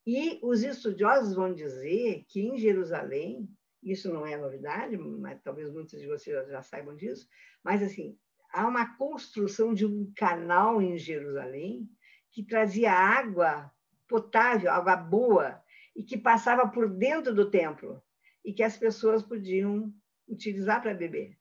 E os estudiosos vão dizer que, em Jerusalém, isso não é novidade, mas talvez muitos de vocês já saibam disso, mas, assim, há uma construção de um canal em Jerusalém que trazia água potável, água boa, e que passava por dentro do templo, e que as pessoas podiam utilizar para beber.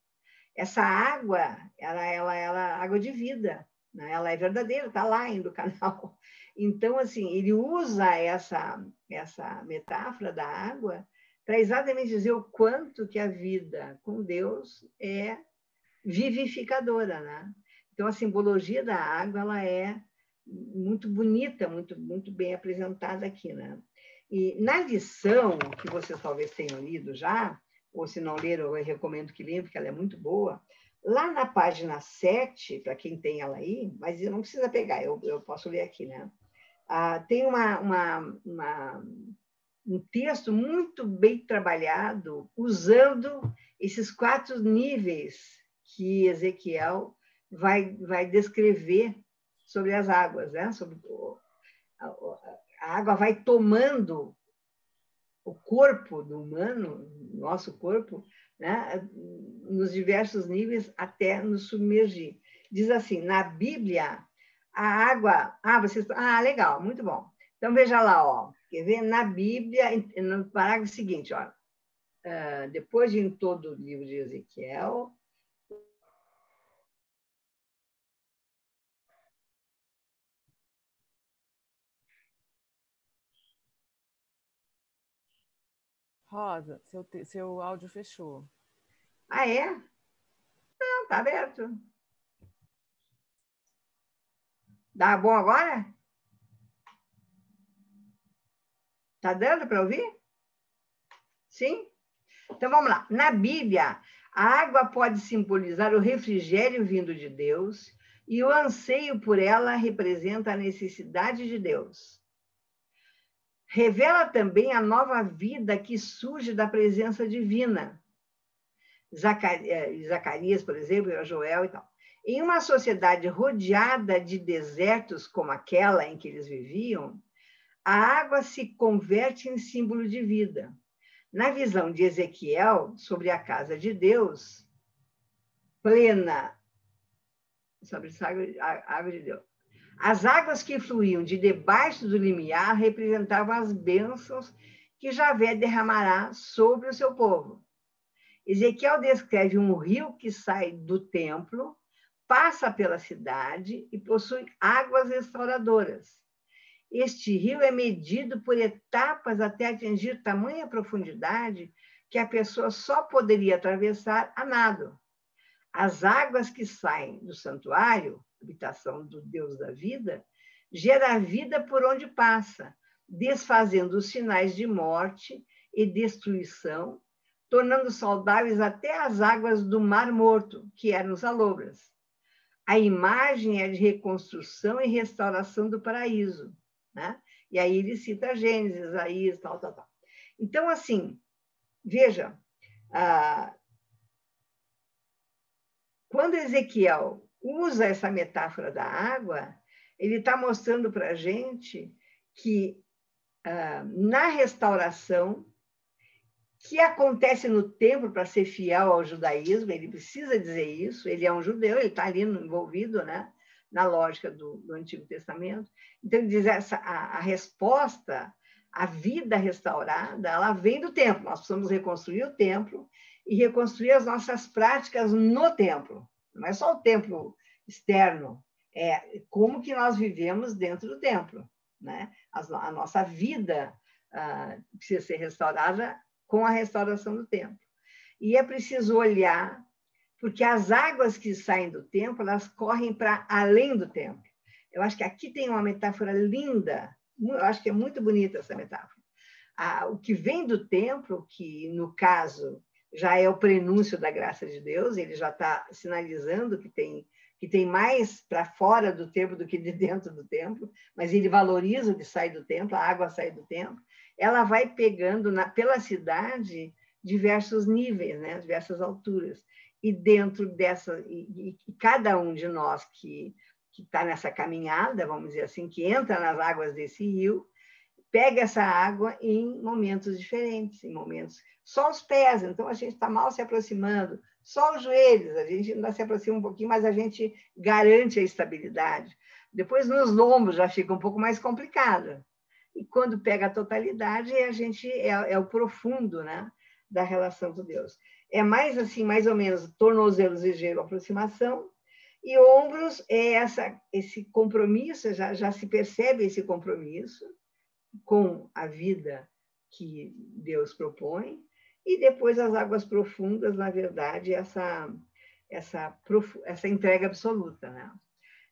Essa água, ela é água de vida, né? Ela é verdadeira, está lá ainda o canal. Então, assim, ele usa essa metáfora da água para exatamente dizer o quanto que a vida com Deus é vivificadora, né? Então, a simbologia da água, ela é muito bonita, muito bem apresentada aqui, né? E na lição, que vocês talvez tenham lido já, ou se não leram, eu recomendo que leiam, porque ela é muito boa, lá na página 7, para quem tem ela aí, mas não precisa pegar, eu posso ler aqui, né? Tem um texto muito bem trabalhado, usando esses 4 níveis que Ezequiel vai descrever sobre as águas, né? Sobre a água vai tomando o corpo do humano, nosso corpo, né? Nos diversos níveis até nos submergir. Diz assim, na Bíblia, a água... legal, muito bom. Então, veja lá, ó. Quer ver? Na Bíblia, no parágrafo seguinte, ó. Depois de em todo o livro de Ezequiel... Rosa, seu áudio fechou. Ah, é? Não, tá aberto. Dá bom agora? Tá dando para ouvir? Sim? Então, vamos lá. Na Bíblia, a água pode simbolizar o refrigério vindo de Deus e o anseio por ela representa a necessidade de Deus. Revela também a nova vida que surge da presença divina. Zacarias, por exemplo, Joel e tal. Em uma sociedade rodeada de desertos como aquela em que eles viviam, a água se converte em símbolo de vida. Na visão de Ezequiel sobre a casa de Deus, plena, sobre a água de Deus, as águas que fluíam de debaixo do limiar representavam as bênçãos que Javé derramará sobre o seu povo. Ezequiel descreve um rio que sai do templo, passa pela cidade e possui águas restauradoras. Este rio é medido por etapas até atingir tamanha profundidade que a pessoa só poderia atravessar a nado. As águas que saem do santuário, habitação do Deus da vida, gera vida por onde passa, desfazendo os sinais de morte e destruição, tornando saudáveis até as águas do Mar Morto, que eram os alobras. A imagem é de reconstrução e restauração do paraíso, né? E aí ele cita Gênesis, Isaías, tal. Então, assim, veja, quando Ezequiel usa essa metáfora da água, ele está mostrando para a gente que na restauração, que acontece no templo para ser fiel ao judaísmo, ele precisa dizer isso, ele é um judeu, ele está ali envolvido, né, na lógica do Antigo Testamento. Então, ele diz a resposta, a vida restaurada, ela vem do templo. Nós precisamos reconstruir o templo e reconstruir as nossas práticas no templo. Não é só o templo externo, é como que nós vivemos dentro do templo, né? A nossa vida precisa ser restaurada com a restauração do templo. E é preciso olhar, porque as águas que saem do templo, elas correm para além do templo. Eu acho que aqui tem uma metáfora linda, eu acho que é muito bonita essa metáfora. O que vem do templo, que no caso já é o prenúncio da graça de Deus, ele já está sinalizando que tem mais para fora do templo do que de dentro do templo, mas ele valoriza o que sai do templo, a água sai do templo, ela vai pegando pela cidade diversos níveis, né? Diversas alturas. E dentro dessa, e cada um de nós que está nessa caminhada, vamos dizer assim, que entra nas águas desse rio, pega essa água em momentos diferentes, em momentos... Só os pés, então a gente está mal se aproximando, Só os joelhos, a gente ainda se aproxima um pouquinho, mas a gente garante a estabilidade. Depois, nos lombos, já fica um pouco mais complicado. E quando pega a totalidade, a gente é o profundo, né, da relação com Deus. É mais assim, mais ou menos, tornozelos ligeiro, aproximação, e ombros é esse compromisso, já se percebe esse compromisso com a vida que Deus propõe, e depois as águas profundas, na verdade, essa entrega absoluta, né?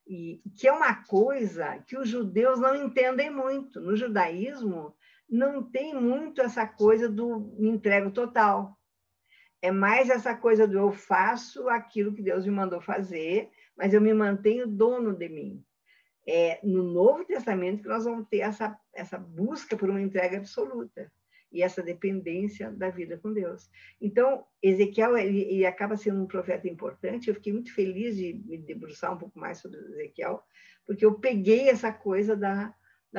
E que é uma coisa que os judeus não entendem muito. No judaísmo, não tem muito essa coisa do me entrego total. É mais essa coisa do eu faço aquilo que Deus me mandou fazer, mas eu me mantenho dono de mim. É no Novo Testamento que nós vamos ter essa busca por uma entrega absoluta e essa dependência da vida com Deus. Então, Ezequiel ele acaba sendo um profeta importante. Eu fiquei muito feliz de me debruçar um pouco mais sobre Ezequiel, porque eu peguei essa coisa da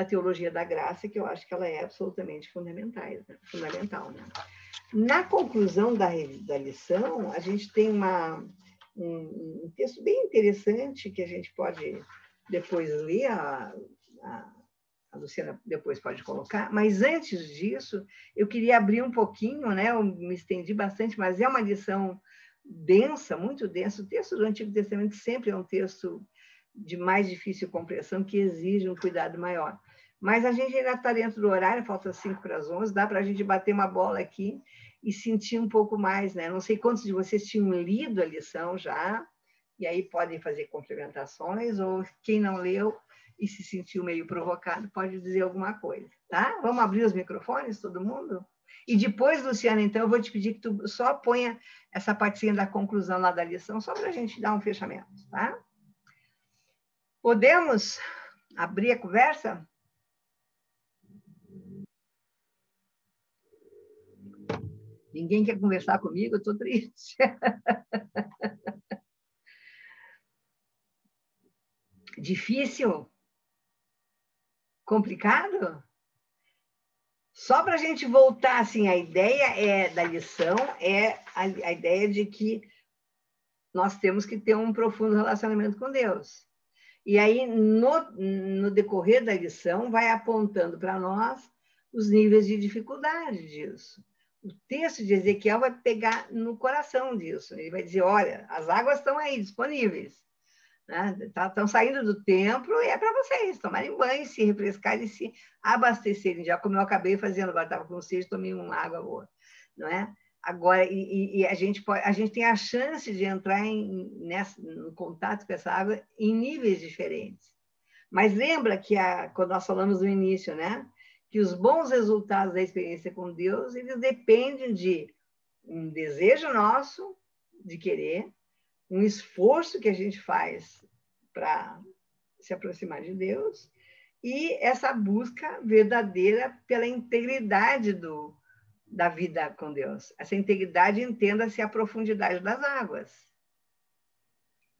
teologia da graça, que eu acho que ela é absolutamente fundamental. Né? Na conclusão da lição, a gente tem um texto bem interessante que a gente pode depois ler, a Luciana depois pode colocar, mas antes disso, eu queria abrir um pouquinho, né? Eu me estendi bastante, mas é uma lição densa, muito densa. O texto do Antigo Testamento sempre é um texto de mais difícil compreensão, que exige um cuidado maior. Mas a gente ainda está dentro do horário, falta 5:50, dá para a gente bater uma bola aqui e sentir um pouco mais, né? Não sei quantos de vocês tinham lido a lição já, e aí podem fazer complementações, ou quem não leu e se sentiu meio provocado pode dizer alguma coisa, tá? Vamos abrir os microfones, todo mundo? E depois, Luciana, então, eu vou te pedir que tu só ponha essa partezinha da conclusão lá da lição, só para a gente dar um fechamento, tá? Podemos abrir a conversa? Ninguém quer conversar comigo, eu estou triste. Difícil? Complicado? Só para a gente voltar, assim, a ideia da lição é a ideia de que nós temos que ter um profundo relacionamento com Deus. E aí, no decorrer da lição, vai apontando para nós os níveis de dificuldade disso. O texto de Ezequiel vai pegar no coração disso. Ele vai dizer, olha, as águas estão aí, disponíveis. Estão saindo do templo e é para vocês tomarem banho, se refrescarem e se abastecerem. Já como eu acabei fazendo, agora estava com sede, tomei uma água boa. Não é? Agora, a gente tem a chance de entrar no contato com essa água em níveis diferentes. Mas lembra que, quando nós falamos no início, né, que os bons resultados da experiência com Deus, eles dependem de um desejo nosso de querer, um esforço que a gente faz para se aproximar de Deus e essa busca verdadeira pela integridade da vida com Deus. Essa integridade, entenda-se a profundidade das águas.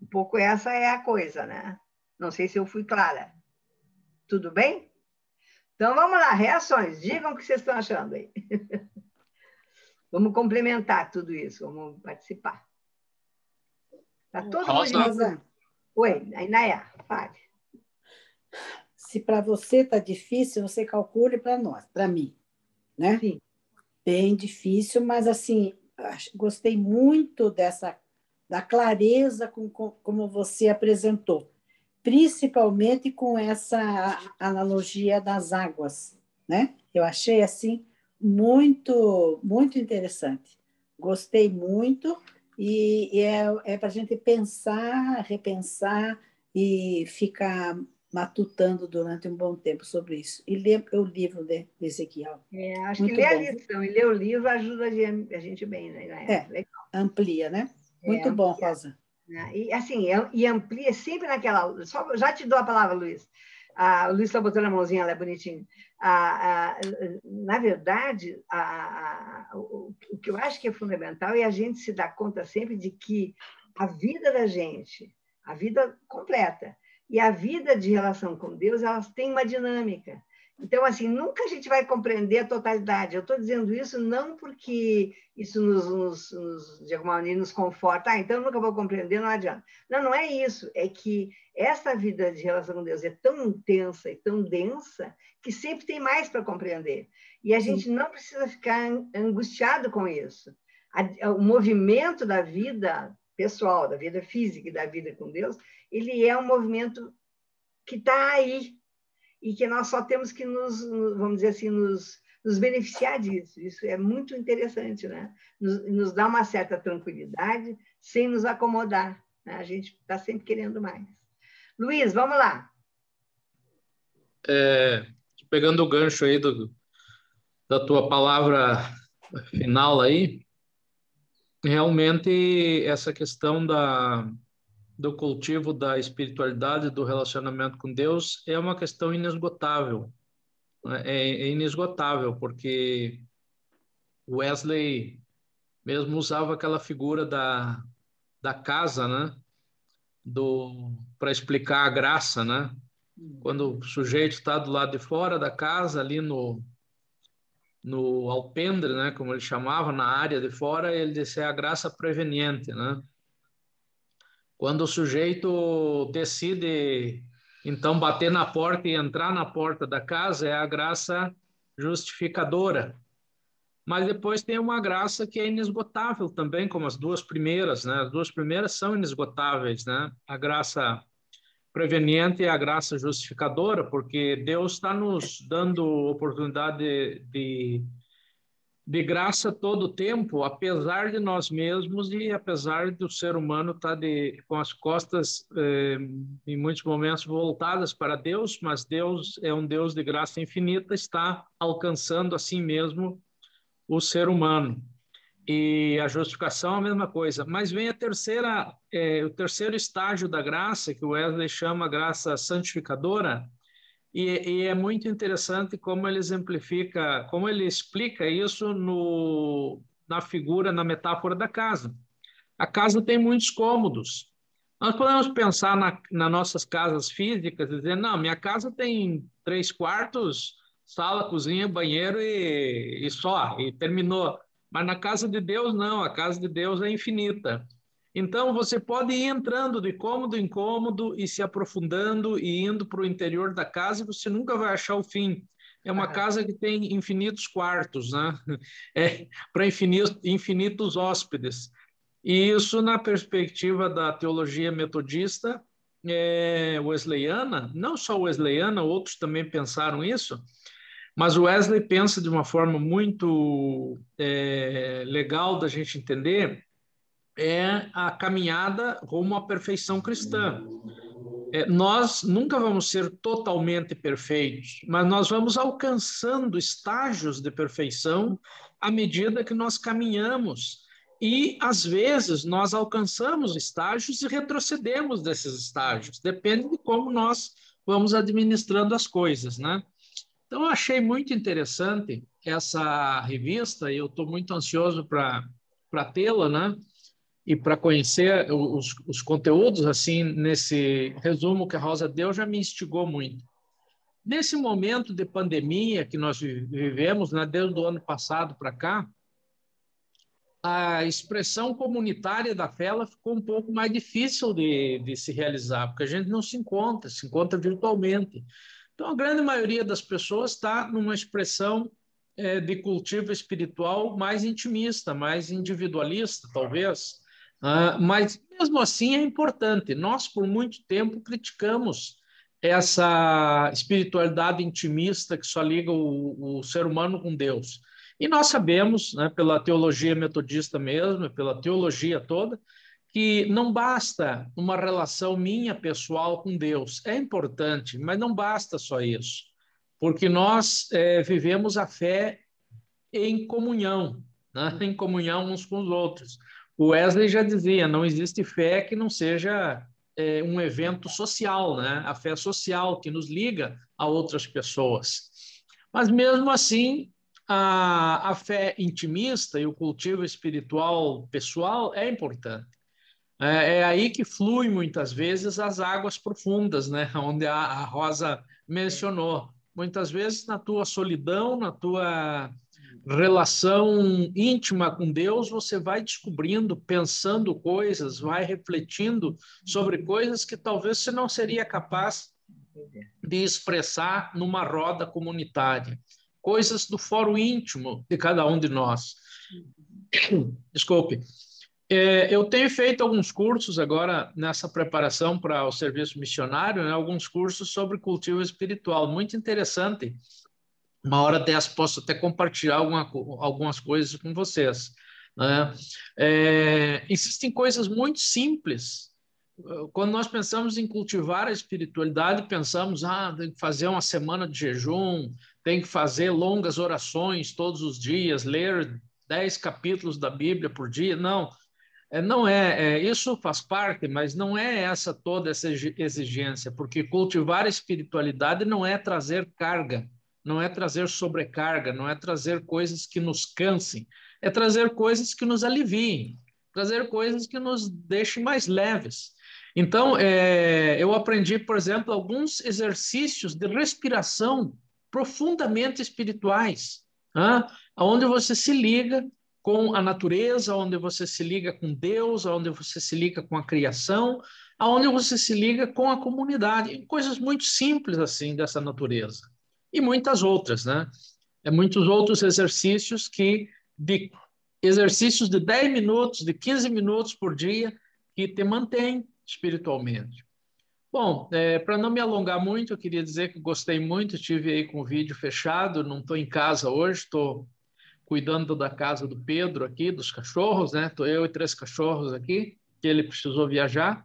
Um pouco essa é a coisa, né? Não sei se eu fui clara. Tudo bem? Então, vamos lá, reações. Digam o que vocês estão achando aí. Vamos complementar tudo isso, vamos participar. Tá todo mundo... Oi, Ainaya, fale. Se para você está difícil, você calcule para nós, para mim, né? Sim. Bem difícil, mas assim, gostei muito da clareza como você apresentou, principalmente com essa analogia das águas, né? Eu achei assim muito, muito interessante. Gostei muito e é para a gente pensar, repensar e ficar matutando durante um bom tempo sobre isso. E ler o livro de Ezequiel. Acho muito que ler a lição e ler o livro ajuda a gente bem, né? Legal. Amplia, né? Muito bom, Rosa. E assim, e amplia sempre naquela... Já te dou a palavra, Luiz. O Luiz está botando a mãozinha, ela é bonitinho. Na verdade, o que eu acho que é fundamental é a gente se dar conta sempre de que a vida da gente, a vida completa, e a vida de relação com Deus, elas têm uma dinâmica. Então, assim, nunca a gente vai compreender a totalidade. Eu estou dizendo isso não porque isso de alguma maneira, nos conforta. Ah, então eu nunca vou compreender, não adianta. Não, não é isso. É que essa vida de relação com Deus é tão intensa e tão densa que sempre tem mais para compreender. E a gente não precisa ficar angustiado com isso. O movimento da vida pessoal, da vida física e da vida com Deus, ele é um movimento que está aí, e que nós só temos que vamos dizer assim, nos beneficiar disso. Isso é muito interessante, né? Nos dá uma certa tranquilidade sem nos acomodar, né? A gente está sempre querendo mais. Luiz, vamos lá. Pegando o gancho aí da tua palavra final aí, realmente essa questão do cultivo da espiritualidade, do relacionamento com Deus, é uma questão inesgotável. É inesgotável, porque Wesley mesmo usava aquela figura da casa, né? Para explicar a graça, né? Quando o sujeito está do lado de fora da casa, ali no alpendre, né? Como ele chamava, na área de fora, ele disse, é a graça preveniente, né? Quando o sujeito decide, então, bater na porta e entrar na porta da casa, é a graça justificadora. Mas depois tem uma graça que é inesgotável também, como as duas primeiras, né? As duas primeiras são inesgotáveis, né? A graça preveniente e a graça justificadora, porque Deus está nos dando oportunidade de graça todo o tempo, apesar de nós mesmos e apesar do ser humano estar com as costas, em muitos momentos, voltadas para Deus, mas Deus é um Deus de graça infinita, está alcançando assim mesmo o ser humano. E a justificação é a mesma coisa. Mas vem o terceiro estágio da graça, que o Wesley chama graça santificadora, e é muito interessante como ele exemplifica, como ele explica isso na figura, na metáfora da casa. A casa tem muitos cômodos. Nós podemos pensar nas nossas casas físicas e dizer, não, minha casa tem 3 quartos, sala, cozinha, banheiro e só, e terminou. Mas na casa de Deus, não, a casa de Deus é infinita. Então, você pode ir entrando de cômodo em cômodo e se aprofundando e indo para o interior da casa e você nunca vai achar o fim. É uma casa que tem infinitos quartos, né? Para infinitos hóspedes. E isso, na perspectiva da teologia metodista wesleyana, não só wesleyana, outros também pensaram isso, mas o Wesley pensa de uma forma muito legal da gente entender, é a caminhada rumo à perfeição cristã. Nós nunca vamos ser totalmente perfeitos, mas nós vamos alcançando estágios de perfeição à medida que nós caminhamos. E, às vezes, nós alcançamos estágios e retrocedemos desses estágios. Depende de como nós vamos administrando as coisas, né? Então, eu achei muito interessante essa revista e eu estou muito ansioso para tê-la, né? E para conhecer os conteúdos, assim, nesse resumo que a Rosa deu, já me instigou muito. Nesse momento de pandemia que nós vivemos, né, desde o ano passado para cá, a expressão comunitária da fé ela ficou um pouco mais difícil de se realizar, porque a gente não se encontra virtualmente. Então, a grande maioria das pessoas está numa expressão de cultivo espiritual mais intimista, mais individualista, talvez. Mas, mesmo assim, é importante. Nós, por muito tempo, criticamos essa espiritualidade intimista que só liga o ser humano com Deus. E nós sabemos, né, pela teologia metodista mesmo, pela teologia toda, que não basta uma relação minha pessoal com Deus. É importante, mas não basta só isso. Porque nós vivemos a fé em comunhão, né? Em comunhão uns com os outros. O Wesley já dizia, não existe fé que não seja um evento social, né? A fé social que nos liga a outras pessoas. Mas mesmo assim, a fé intimista e o cultivo espiritual pessoal é importante. É aí que flui muitas vezes as águas profundas, né? Onde a Rosa mencionou. muitas vezes na tua solidão, na tua relação íntima com Deus, você vai descobrindo, pensando coisas, vai refletindo sobre coisas que talvez você não seria capaz de expressar numa roda comunitária. Coisas do fórum íntimo de cada um de nós. Desculpe. Eu tenho feito alguns cursos agora nessa preparação para o serviço missionário, né? Alguns cursos sobre cultivo espiritual, muito interessante. Uma hora dessa posso até compartilhar algumas coisas com vocês, né? Existem coisas muito simples. Quando nós pensamos em cultivar a espiritualidade, pensamos, tem que fazer uma semana de jejum, tem que fazer longas orações todos os dias, ler 10 capítulos da Bíblia por dia. Não. Não isso faz parte, mas não é toda essa exigência, porque cultivar a espiritualidade não é trazer carga, não é trazer sobrecarga, não é trazer coisas que nos cansem, é trazer coisas que nos aliviem, trazer coisas que nos deixem mais leves. Então, eu aprendi, por exemplo, alguns exercícios de respiração profundamente espirituais, onde você se liga com a natureza, onde você se liga com Deus, onde você se liga com a criação, onde você se liga com a comunidade, coisas muito simples assim dessa natureza. E muitas outras, né? Muitos outros exercícios exercícios de 10 minutos, de 15 minutos por dia, que te mantém espiritualmente. Bom, para não me alongar muito, eu queria dizer que gostei muito, estive aí com o vídeo fechado, não estou em casa hoje, estou cuidando da casa do Pedro aqui, dos cachorros, né? Estou eu e 3 cachorros aqui, que ele precisou viajar,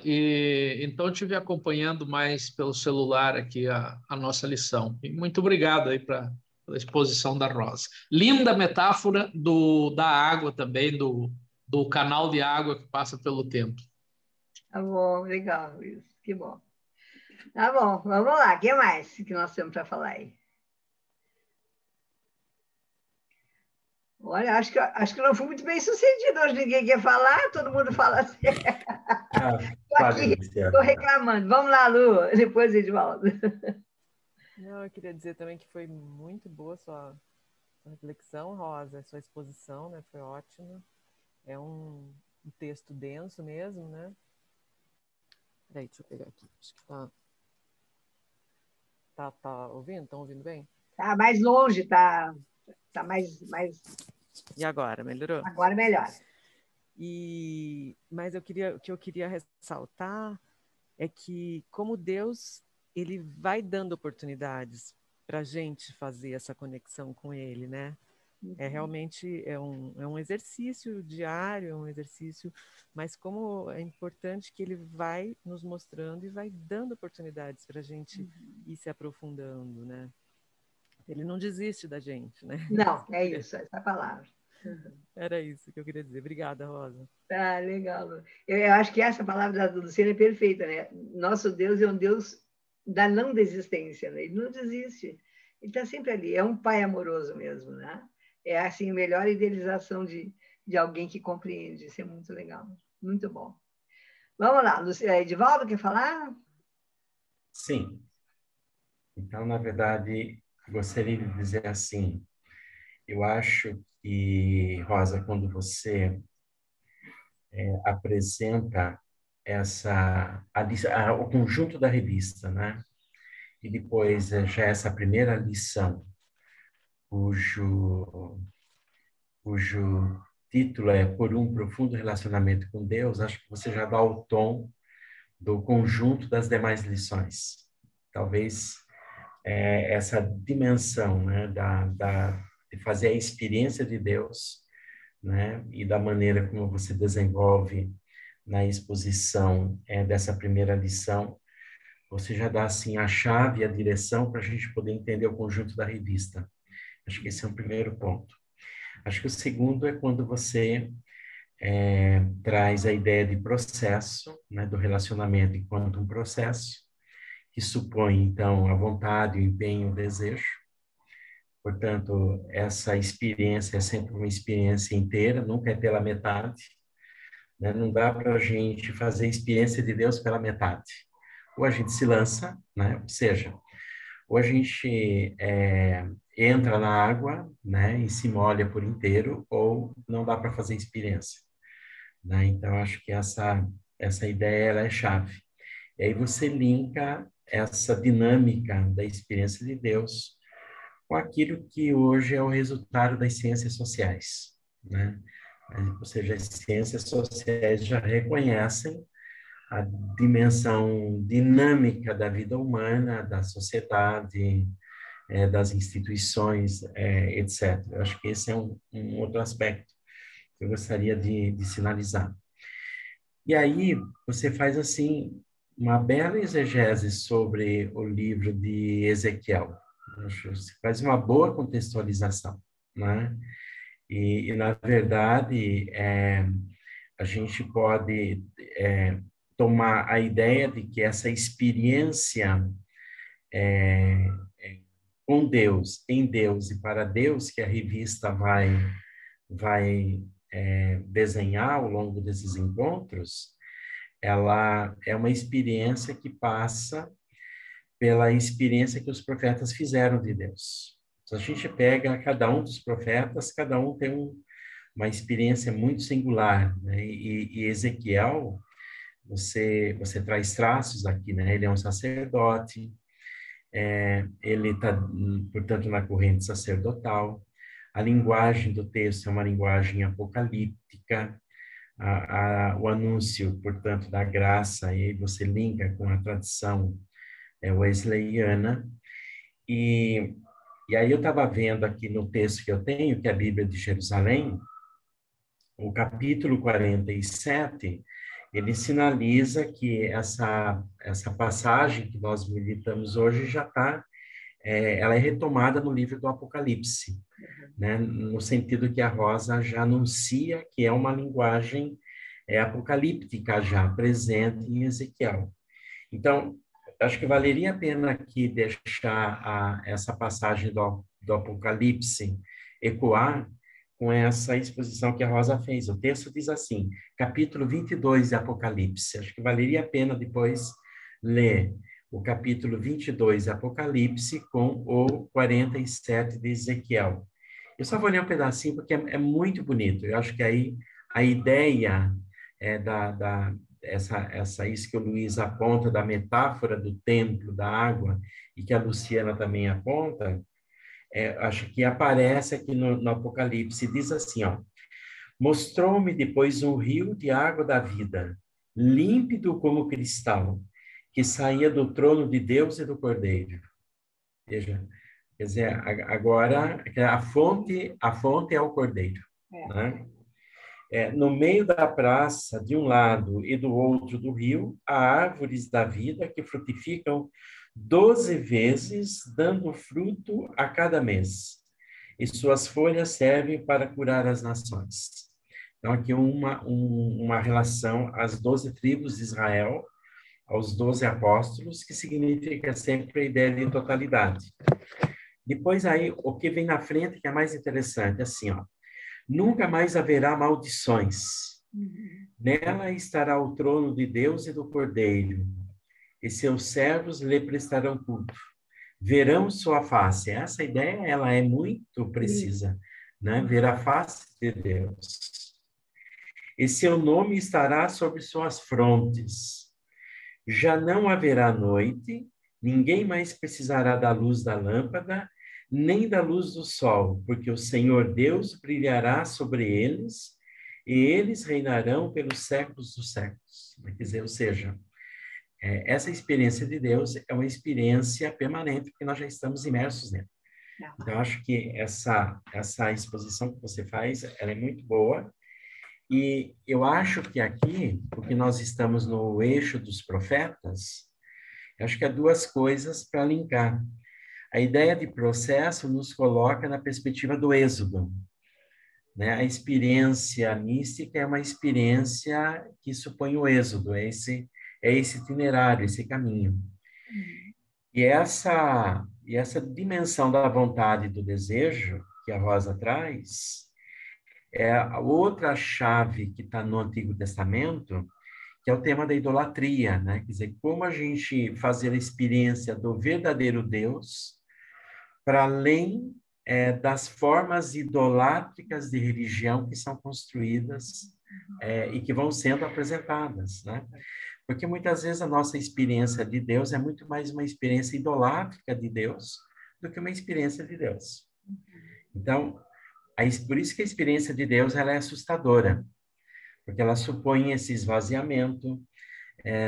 e então estive acompanhando mais pelo celular aqui a nossa lição. E muito obrigado aí pela exposição da Rosa. Linda metáfora da água também, do canal de água que passa pelo templo. Tá bom, legal isso, que bom. Tá bom, vamos lá, o que mais que nós temos para falar aí? Olha, acho que não fui muito bem sucedido hoje, ninguém quer falar, todo mundo fala assim. Estou reclamando. Vamos lá, Lu, depois Edivaldo. Não, eu queria dizer também que foi muito boa a sua reflexão, Rosa, a sua exposição, né? Foi ótima. É um texto denso mesmo, né? Peraí, deixa eu pegar aqui. Acho que tá ouvindo? Estão ouvindo bem? Tá mais longe, tá mais... E agora, melhorou? Agora melhora. Mas o que eu queria ressaltar é que como Deus, ele vai dando oportunidades para a gente fazer essa conexão com ele, né? Realmente é um exercício diário, é um exercício, mas como é importante que ele vai nos mostrando e vai dando oportunidades para a gente ir se aprofundando, né? Ele não desiste da gente, né? Não, é isso, essa é a palavra. Era isso que eu queria dizer. Obrigada, Rosa. Tá, legal. Eu acho que essa palavra da Luciana é perfeita, né? Nosso Deus é um Deus da não desistência, né? Ele não desiste. Ele está sempre ali. É um pai amoroso mesmo, né? É assim, a melhor idealização de alguém que compreende. Isso é muito legal. Muito bom. Vamos lá, Luciana. Edivaldo, quer falar? Sim. Então, na verdade, gostaria de dizer assim, eu acho que, Rosa, quando você apresenta o conjunto da revista, né? E depois já essa primeira lição, cujo título é Por um Profundo Relacionamento com Deus, acho que você já dá o tom do conjunto das demais lições. Talvez essa dimensão, né, de fazer a experiência de Deus, né, e da maneira como você desenvolve na exposição dessa primeira lição, você já dá assim a chave e a direção para a gente poder entender o conjunto da revista. Acho que esse é um primeiro ponto. Acho que o segundo é quando você traz a ideia de processo, né, do relacionamento enquanto um processo, que supõe, então, a vontade, o empenho, o desejo. Portanto, essa experiência é sempre uma experiência inteira, nunca é pela metade, né? Não dá para a gente fazer a experiência de Deus pela metade. Ou a gente se lança, né? Ou seja, ou a gente entra na água, né, e se molha por inteiro, ou não dá para fazer experiência, né? Então, acho que essa ideia ela é chave. E aí você linka essa dinâmica da experiência de Deus com aquilo que hoje é o resultado das ciências sociais, né? Ou seja, as ciências sociais já reconhecem a dimensão dinâmica da vida humana, da sociedade, das instituições, etc. Eu acho que esse é um outro aspecto que eu gostaria de sinalizar. E aí, você faz, assim, uma bela exegese sobre o livro de Ezequiel. Você faz uma boa contextualização, né? Na verdade, a gente pode tomar a ideia de que essa experiência com Deus, em Deus e para Deus, que a revista vai desenhar ao longo desses encontros, ela é uma experiência que passa pela experiência que os profetas fizeram de Deus. Se a gente pega cada um dos profetas, cada um tem uma experiência muito singular, né? E Ezequiel, você traz traços aqui, né? Ele é um sacerdote, ele está, portanto, na corrente sacerdotal. A linguagem do texto é uma linguagem apocalíptica, o anúncio, portanto, da graça, e aí você linka com a tradição wesleyana. E aí eu estava vendo aqui no texto que eu tenho, que é a Bíblia de Jerusalém, o capítulo 47, ele sinaliza que essa passagem que nós meditamos hoje já está, ela é retomada no livro do Apocalipse, né? No sentido que a Rosa já anuncia que é uma linguagem apocalíptica já presente em Ezequiel. Então, acho que valeria a pena aqui deixar essa passagem do Apocalipse ecoar com essa exposição que a Rosa fez. O texto diz assim, capítulo 22 de Apocalipse. Acho que valeria a pena depois ler o capítulo 22 de Apocalipse com o 47 de Ezequiel. Eu só vou ler um pedacinho porque é muito bonito. Eu acho que aí a ideia isso que o Luiz aponta da metáfora do templo, da água, e que a Luciana também aponta, acho que aparece aqui no Apocalipse, diz assim, ó, mostrou-me depois um rio de água da vida, límpido como cristal, que saía do trono de Deus e do Cordeiro. Veja, quer dizer, agora a fonte é o Cordeiro, né? No meio da praça, de um lado e do outro do rio, há árvores da vida que frutificam 12 vezes, dando fruto a cada mês. E suas folhas servem para curar as nações. Então, aqui uma relação às 12 tribos de Israel, aos 12 apóstolos, que significa sempre a ideia de totalidade. Depois, aí, o que vem na frente, que é mais interessante, assim, ó. Nunca mais haverá maldições. Nela estará o trono de Deus e do Cordeiro, e seus servos lhe prestarão culto. Verão sua face. Essa ideia, ela é muito precisa, né? Ver a face de Deus. E seu nome estará sobre suas frontes. Já não haverá noite, ninguém mais precisará da luz da lâmpada, nem da luz do sol, porque o Senhor Deus brilhará sobre eles, e eles reinarão pelos séculos dos séculos. Quer dizer, ou seja, essa experiência de Deus é uma experiência permanente, porque nós já estamos imersos nela. Então, acho que essa exposição que você faz, ela é muito boa, e eu acho que aqui, porque nós estamos no eixo dos profetas, eu acho que há duas coisas para linkar. A ideia de processo nos coloca na perspectiva do êxodo, né? A experiência mística é uma experiência que supõe o êxodo, é esse itinerário, esse caminho. E essa dimensão da vontade e do desejo que a Rosa traz é a outra chave que está no Antigo Testamento, que é o tema da idolatria, né? Quer dizer, como a gente fazer a experiência do verdadeiro Deus para além das formas idolátricas de religião que são construídas e que vão sendo apresentadas, né? Porque muitas vezes a nossa experiência de Deus é muito mais uma experiência idolátrica de Deus do que uma experiência de Deus. Então, por isso que a experiência de Deus ela é assustadora, porque ela supõe esse esvaziamento,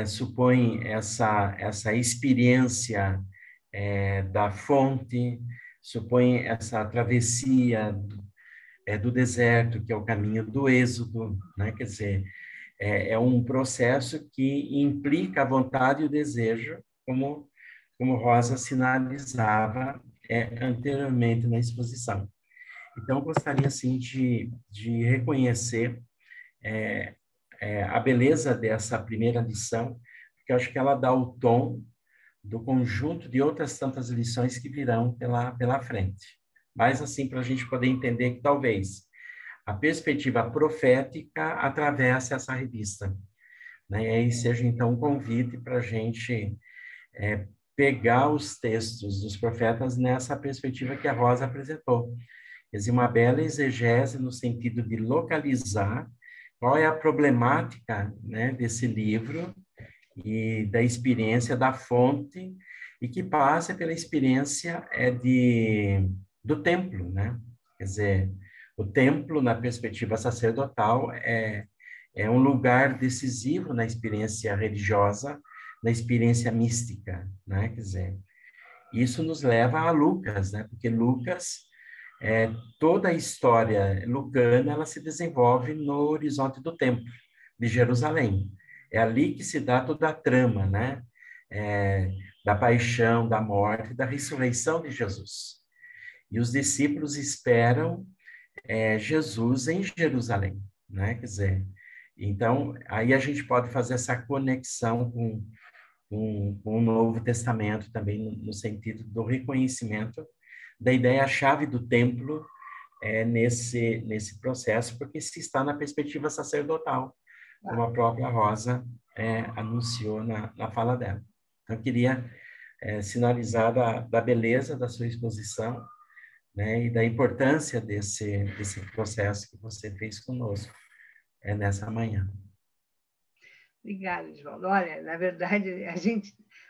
supõe essa experiência da fonte, supõe essa travessia do deserto, que é o caminho do êxodo, né? Quer dizer, é um processo que implica a vontade e o desejo, como Rosa sinalizava anteriormente na exposição. Então, eu gostaria, assim, de reconhecer a beleza dessa primeira lição, porque eu acho que ela dá o tom do conjunto de outras tantas lições que virão pela frente. Mas, assim, para a gente poder entender que talvez a perspectiva profética atravesse essa revista, né? E aí seja, então, um convite para a gente pegar os textos dos profetas nessa perspectiva que a Rosa apresentou. Quer dizer, uma bela exegese no sentido de localizar qual é a problemática, né, desse livro e da experiência da fonte, e que passa pela experiência do templo, né? Quer dizer, o templo, na perspectiva sacerdotal, é um lugar decisivo na experiência religiosa, na experiência mística, né? Quer dizer, isso nos leva a Lucas, né? Porque Lucas, toda a história lucana, ela se desenvolve no horizonte do templo de Jerusalém. É ali que se dá toda a trama, né? Da paixão, da morte, da ressurreição de Jesus. E os discípulos esperam Jesus em Jerusalém, né? Quer dizer, então, aí a gente pode fazer essa conexão com o Novo Testamento também, no sentido do reconhecimento da ideia-chave do templo nesse processo, porque se está na perspectiva sacerdotal, como a própria Rosa anunciou na fala dela. Então, eu queria sinalizar da beleza da sua exposição, né, e da importância desse processo que você fez conosco nessa manhã. Obrigada, Edvaldo. Olha, na verdade,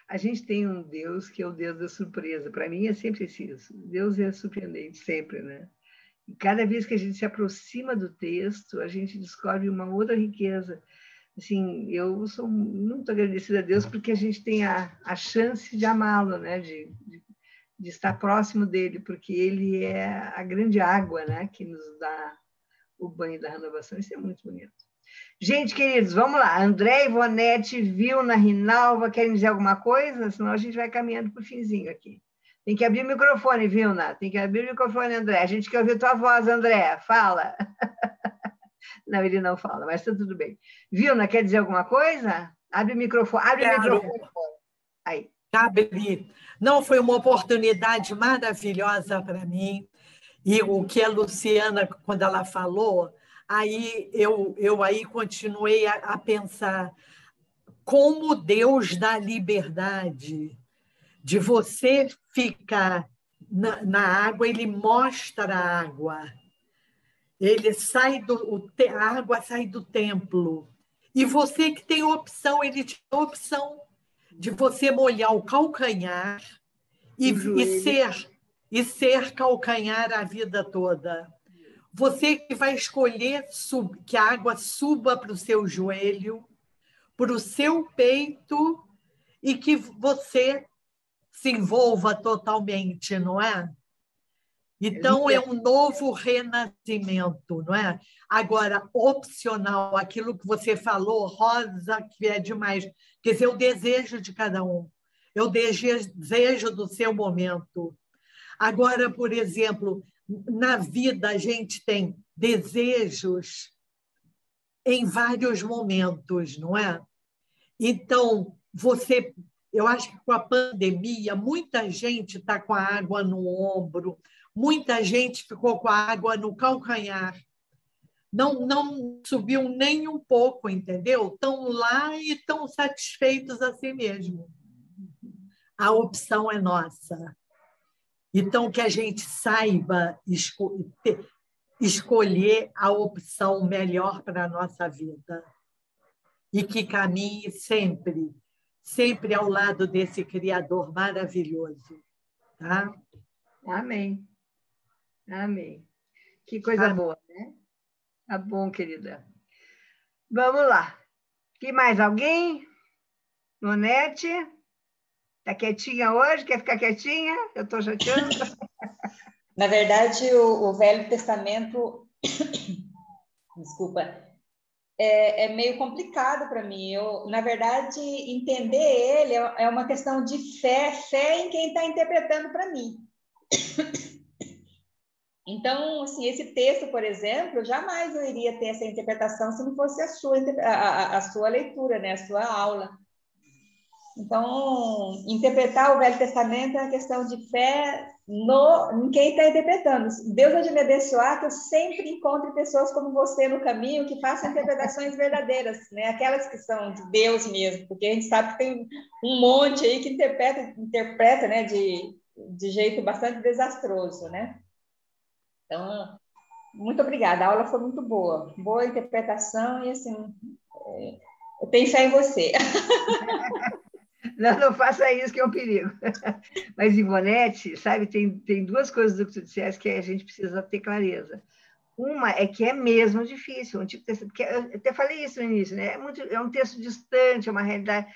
a gente tem um Deus que é o Deus da surpresa. Para mim é sempre isso. Deus é surpreendente, sempre, né? E cada vez que a gente se aproxima do texto, a gente descobre uma outra riqueza. Assim, eu sou muito agradecida a Deus porque a gente tem a chance de amá-lo, né? De estar próximo dele, porque ele é a grande água, né? Que nos dá o banho da renovação. Isso é muito bonito. Gente, queridos, vamos lá. André, Ivonete, Vilna, Rinalva, querem dizer alguma coisa? Senão a gente vai caminhando para o finzinho aqui. Tem que abrir o microfone, Vilna. Tem que abrir o microfone, André. A gente quer ouvir tua voz, André. Fala. Não, ele não fala, mas está tudo bem. Vilna, quer dizer alguma coisa? Abre o microfone. Abre o microfone. Aí. Abri. Não, foi uma oportunidade maravilhosa para mim. E o que a Luciana, quando ela falou, aí eu aí continuei a pensar como Deus dá liberdade de você ficar na água, ele mostra a água. A água sai do templo. E você que tem opção, ele te dá a opção de você molhar o calcanhar e ser calcanhar a vida toda. Você que vai escolher que a água suba para o seu joelho, para o seu peito, e que você se envolva totalmente, não é? Então, é um novo renascimento, não é? Agora, opcional, aquilo que você falou, Rosa, que é demais. Quer dizer, o desejo de cada um. É o desejo do seu momento. Agora, por exemplo, na vida a gente tem desejos em vários momentos, não é? Então, eu acho que com a pandemia, muita gente está com a água no ombro, muita gente ficou com a água no calcanhar, não subiu nem um pouco, entendeu? Estão lá e estão satisfeitos assim mesmo. A opção é nossa. Então, que a gente saiba escolher a opção melhor para a nossa vida e que caminhe sempre, sempre ao lado desse Criador maravilhoso. Tá? Amém. Amém. Que coisa boa, né? Tá bom, querida. Vamos lá. Que mais? Alguém? Monete? Tá quietinha hoje? Quer ficar quietinha? Eu estou chateando. Na verdade, o Velho Testamento, desculpa, é meio complicado para mim. Na verdade, entender ele é uma questão de fé em quem está interpretando para mim. Então, assim, esse texto, por exemplo, jamais eu iria ter essa interpretação se não fosse a sua leitura, né? A sua aula. Então, interpretar o Velho Testamento é uma questão de fé em quem está interpretando. Deus vai me abençoar que eu sempre encontre pessoas como você no caminho que façam interpretações verdadeiras, né? Aquelas que são de Deus mesmo, porque a gente sabe que tem um monte aí que interpreta, né? De jeito bastante desastroso, né? Então, muito obrigada. A aula foi muito boa. Boa interpretação e, assim, eu tenho fé em você. Não faça isso, que é um perigo. Mas, Ivonete, sabe, tem duas coisas do que tu disseste que a gente precisa ter clareza. Uma é que é mesmo difícil, porque eu até falei isso no início, né? É um texto distante, é uma realidade,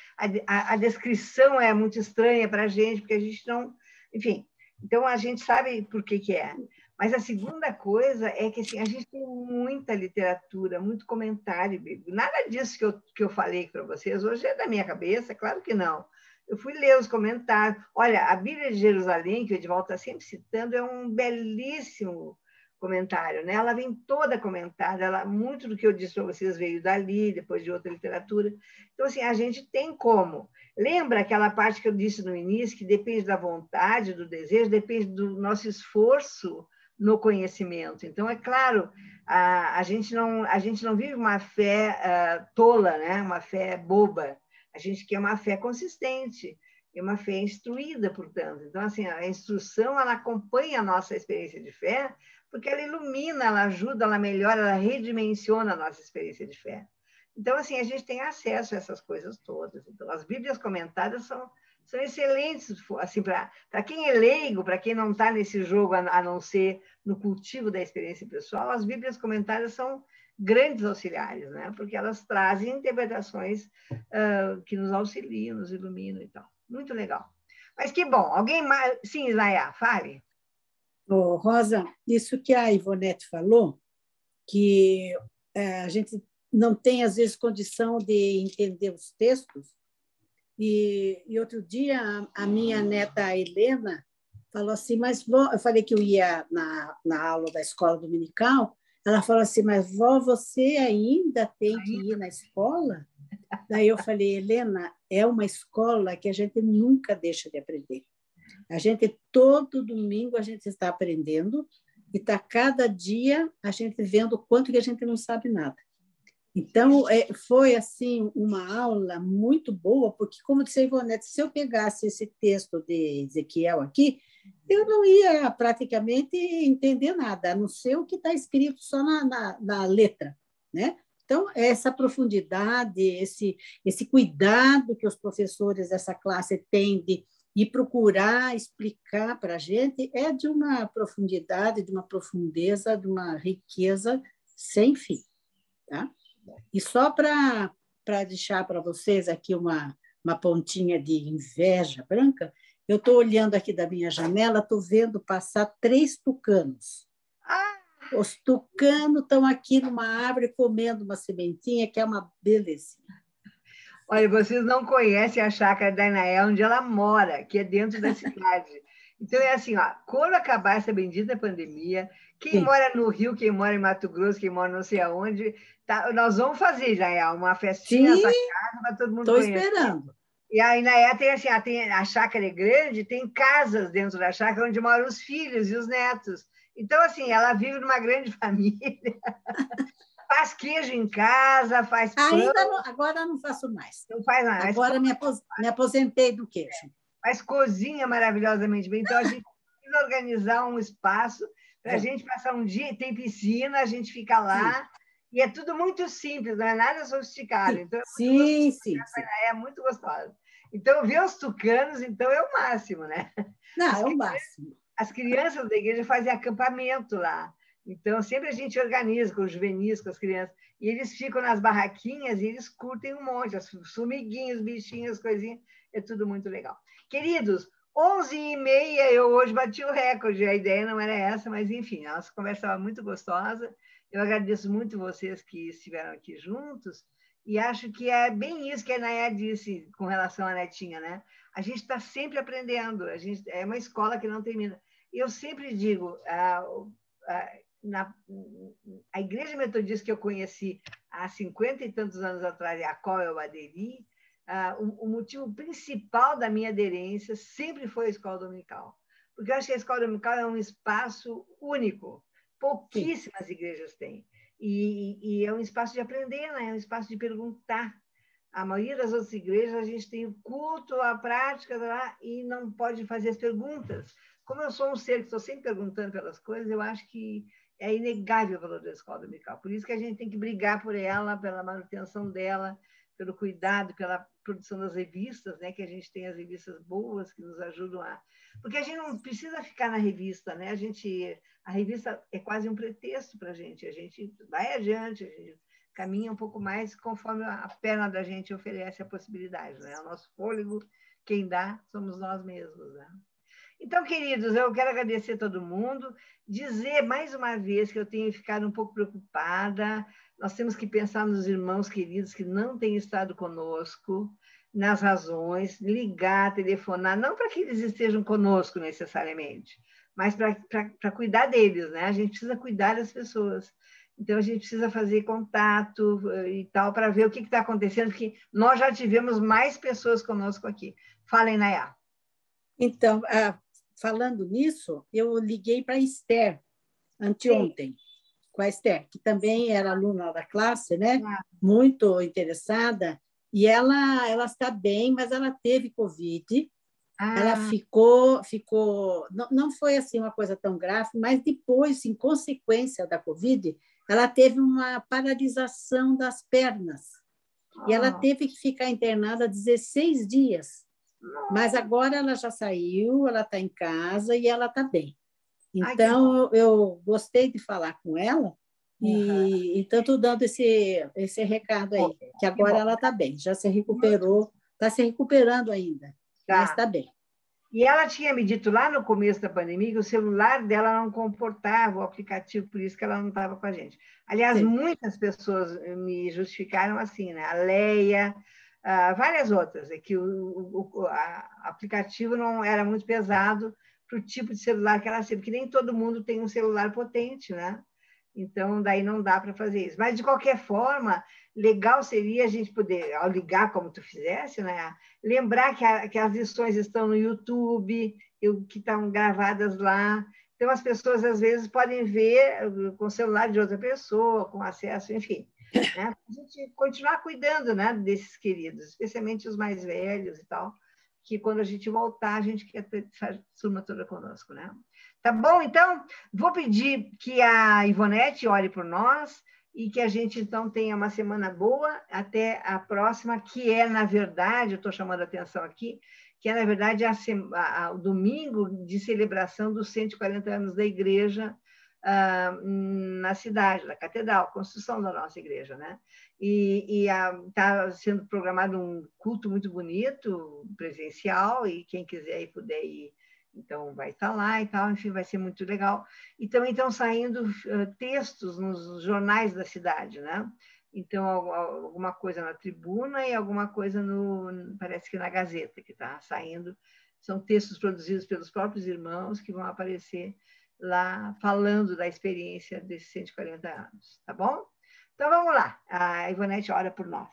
a descrição é muito estranha para a gente, porque a gente não... Enfim, então a gente sabe por que é. Mas a segunda coisa é que assim, a gente tem muita literatura, muito comentário bíblico. Nada disso que eu falei para vocês hoje é da minha cabeça, claro que não. Eu fui ler os comentários. Olha, a Bíblia de Jerusalém, que o Edivaldo está sempre citando, é um belíssimo comentário, né? Ela vem toda comentada, muito do que eu disse para vocês veio dali, depois de outra literatura. Então, assim, a gente tem como. Lembra aquela parte que eu disse no início, que depende da vontade, do desejo, depende do nosso esforço no conhecimento. Então, é claro, a gente não vive uma fé tola, né? Uma fé boba. A gente quer uma fé consistente, é uma fé instruída, portanto. Então, assim, a instrução, ela acompanha a nossa experiência de fé, porque ela ilumina, ela ajuda, ela melhora, ela redimensiona a nossa experiência de fé. Então, assim, a gente tem acesso a essas coisas todas. Então, as Bíblias comentadas são excelentes, assim, para quem é leigo, para quem não está nesse jogo, a não ser no cultivo da experiência pessoal, as Bíblias comentadas são grandes auxiliares, né? Porque elas trazem interpretações que nos auxiliam, nos iluminam e tal. Muito legal. Mas que bom. Alguém mais? Sim, Isaiah, fale. Oh, Rosa, isso que a Ivonete falou, que a gente não tem, às vezes, condição de entender os textos. E outro dia, a minha neta Helena falou assim, mas vó, eu falei que eu ia na aula da escola dominical, ela falou assim, mas vó, você ainda tem que ir na escola? Daí eu falei, Helena, é uma escola que a gente nunca deixa de aprender. A gente, todo domingo, a gente está aprendendo e está cada dia a gente vendo o quanto que a gente não sabe nada. Então, foi assim uma aula muito boa, porque, como disse a Ivonete, se eu pegasse esse texto de Ezequiel aqui, eu não ia praticamente entender nada, a não ser o que está escrito só na letra, né? Então, essa profundidade, esse cuidado que os professores dessa classe têm de procurar explicar para a gente é de uma profundidade, de uma profundeza, de uma riqueza sem fim, tá? E só para deixar para vocês aqui uma pontinha de inveja branca, eu estou olhando aqui da minha janela, estou vendo passar 3 tucanos. Os tucanos estão aqui numa árvore comendo uma sementinha, que é uma belezinha. Olha, vocês não conhecem a chácara da Inael, onde ela mora, que é dentro da cidade. Então, é assim, ó, quando acabar essa bendita pandemia, quem mora no Rio, quem mora em Mato Grosso, quem mora não sei aonde, tá, nós vamos fazer, já uma festinha nessa casa para todo mundo conhecer. Estou esperando. E a Inaé tem assim, a chácara é grande, tem casas dentro da chácara onde moram os filhos e os netos. Então, assim, ela vive numa grande família, faz queijo em casa, faz pão. Agora não faço mais. Não faz nada. Agora me aposentei do queijo. Mas cozinha maravilhosamente bem. Então, a gente precisa organizar um espaço para a gente passar um dia. Tem piscina, a gente fica lá. Sim. E é tudo muito simples, não é nada sofisticado. Sim, então, sim. É muito gostoso. Então, ver os tucanos, então, é o máximo, né? Não, é o máximo. As crianças da igreja fazem acampamento lá. Então, sempre a gente organiza com os juvenis, com as crianças. E eles ficam nas barraquinhas e eles curtem um monte. As formiguinhas, bichinhos, coisinhas. É tudo muito legal. Queridos, 11h30 eu hoje bati o recorde. A ideia não era essa, mas, enfim, a nossa conversa estava muito gostosa. Eu agradeço muito vocês que estiveram aqui juntos. E acho que é bem isso que a Nayá disse com relação à netinha, né? A gente está sempre aprendendo. É uma escola que não termina. Eu sempre digo... a igreja metodista que eu conheci há 50 e tantos anos atrás, a qual eu aderi, o motivo principal da minha aderência sempre foi a escola dominical. Porque eu acho que a escola dominical é um espaço único. Pouquíssimas igrejas têm. E é um espaço de aprender, né? É um espaço de perguntar. A maioria das outras igrejas, a gente tem o culto, a prática, e não pode fazer as perguntas. Como eu sou um ser que estou sempre perguntando pelas coisas, eu acho que é inegável o valor da escola dominical. Por isso que a gente tem que brigar por ela, pela manutenção dela, pelo cuidado, pela produção das revistas, né? Que a gente tem as revistas boas que nos ajudam a... Porque a gente não precisa ficar na revista, né? A revista é quase um pretexto para a gente vai adiante, a gente caminha um pouco mais conforme a perna da gente oferece a possibilidade, né? O nosso fôlego, quem dá, somos nós mesmos, né? Então, queridos, eu quero agradecer a todo mundo, dizer mais uma vez que eu tenho ficado um pouco preocupada. Nós temos que pensar nos irmãos queridos que não têm estado conosco, nas razões, ligar, telefonar, não para que eles estejam conosco necessariamente, mas para cuidar deles, né? A gente precisa cuidar das pessoas. Então, a gente precisa fazer contato e tal para ver o que está acontecendo, porque nós já tivemos mais pessoas conosco aqui. Falem, Nayá. Então, falando nisso, eu liguei para a Esther anteontem, com a Esther, que também era aluna da classe, né? Muito interessada, e ela está bem, mas ela teve Covid. Ela ficou não foi assim uma coisa tão grave, mas depois, em consequência da Covid, ela teve uma paralisação das pernas. E ela teve que ficar internada 16 dias. Mas agora ela já saiu, ela está em casa e ela está bem. Então, eu gostei de falar com ela e então estou dando esse recado aí, que agora ela está bem, já se recuperou, está se recuperando ainda, mas está bem. E ela tinha me dito lá no começo da pandemia que o celular dela não comportava o aplicativo, por isso que ela não estava com a gente. Aliás, muitas pessoas me justificaram assim, né? A Leia, várias outras, é que o aplicativo não era muito pesado para o tipo de celular que ela tinha, porque nem todo mundo tem um celular potente, né? Então, daí não dá para fazer isso. Mas, de qualquer forma, legal seria a gente poder, ao ligar como tu fizesse, né? Lembrar que as lições estão no YouTube, que estão gravadas lá. Então, as pessoas, às vezes, podem ver com o celular de outra pessoa, com acesso, enfim. Né? A gente continuar cuidando, né, desses queridos, especialmente os mais velhos e tal, que quando a gente voltar, a gente quer ter essa turma toda conosco, né? Tá bom? Então, vou pedir que a Ivonete ore por nós e que a gente, então, tenha uma semana boa até a próxima, que é, na verdade, eu estou chamando a atenção aqui, que é, na verdade, o domingo de celebração dos 140 anos da igreja na cidade, na catedral, construção da nossa igreja, né? E está sendo programado um culto muito bonito, presencial, e quem quiser e puder ir, então vai estar lá e tal, enfim, vai ser muito legal. E também estão saindo textos nos jornais da cidade, né? Então, alguma coisa na Tribuna e alguma coisa parece que na Gazeta, que está saindo. São textos produzidos pelos próprios irmãos que vão aparecer lá falando da experiência desses 140 anos, tá bom? Então, vamos lá. A Ivonete ora por nós.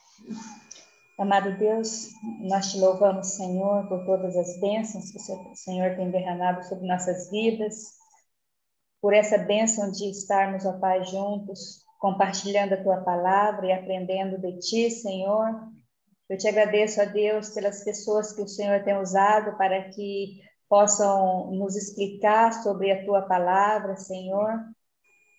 Amado Deus, nós te louvamos, Senhor, por todas as bênçãos que o Senhor tem derramado sobre nossas vidas, por essa bênção de estarmos, ó Pai, juntos, compartilhando a Tua palavra e aprendendo de Ti, Senhor. Eu te agradeço, ó Deus, pelas pessoas que o Senhor tem usado para que possam nos explicar sobre a Tua palavra, Senhor.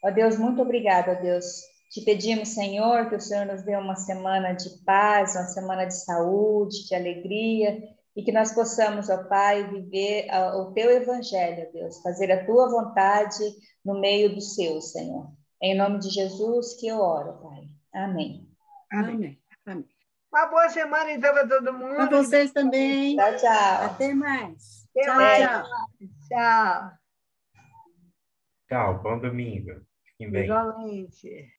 Ó Deus, muito obrigada, ó Deus. Te pedimos, Senhor, que o Senhor nos dê uma semana de paz, uma semana de saúde, de alegria, e que nós possamos, ó Pai, viver o Teu Evangelho, ó Deus, fazer a Tua vontade no meio do Seu, Senhor. É em nome de Jesus que eu oro, Pai. Amém. Amém. Amém. Uma boa semana, então, para todo mundo. Para vocês também. Tchau, tchau. Até mais. Até Tchau, mais. tchau. Tchau. Tchau, bom domingo. Fiquem bem. Igualmente.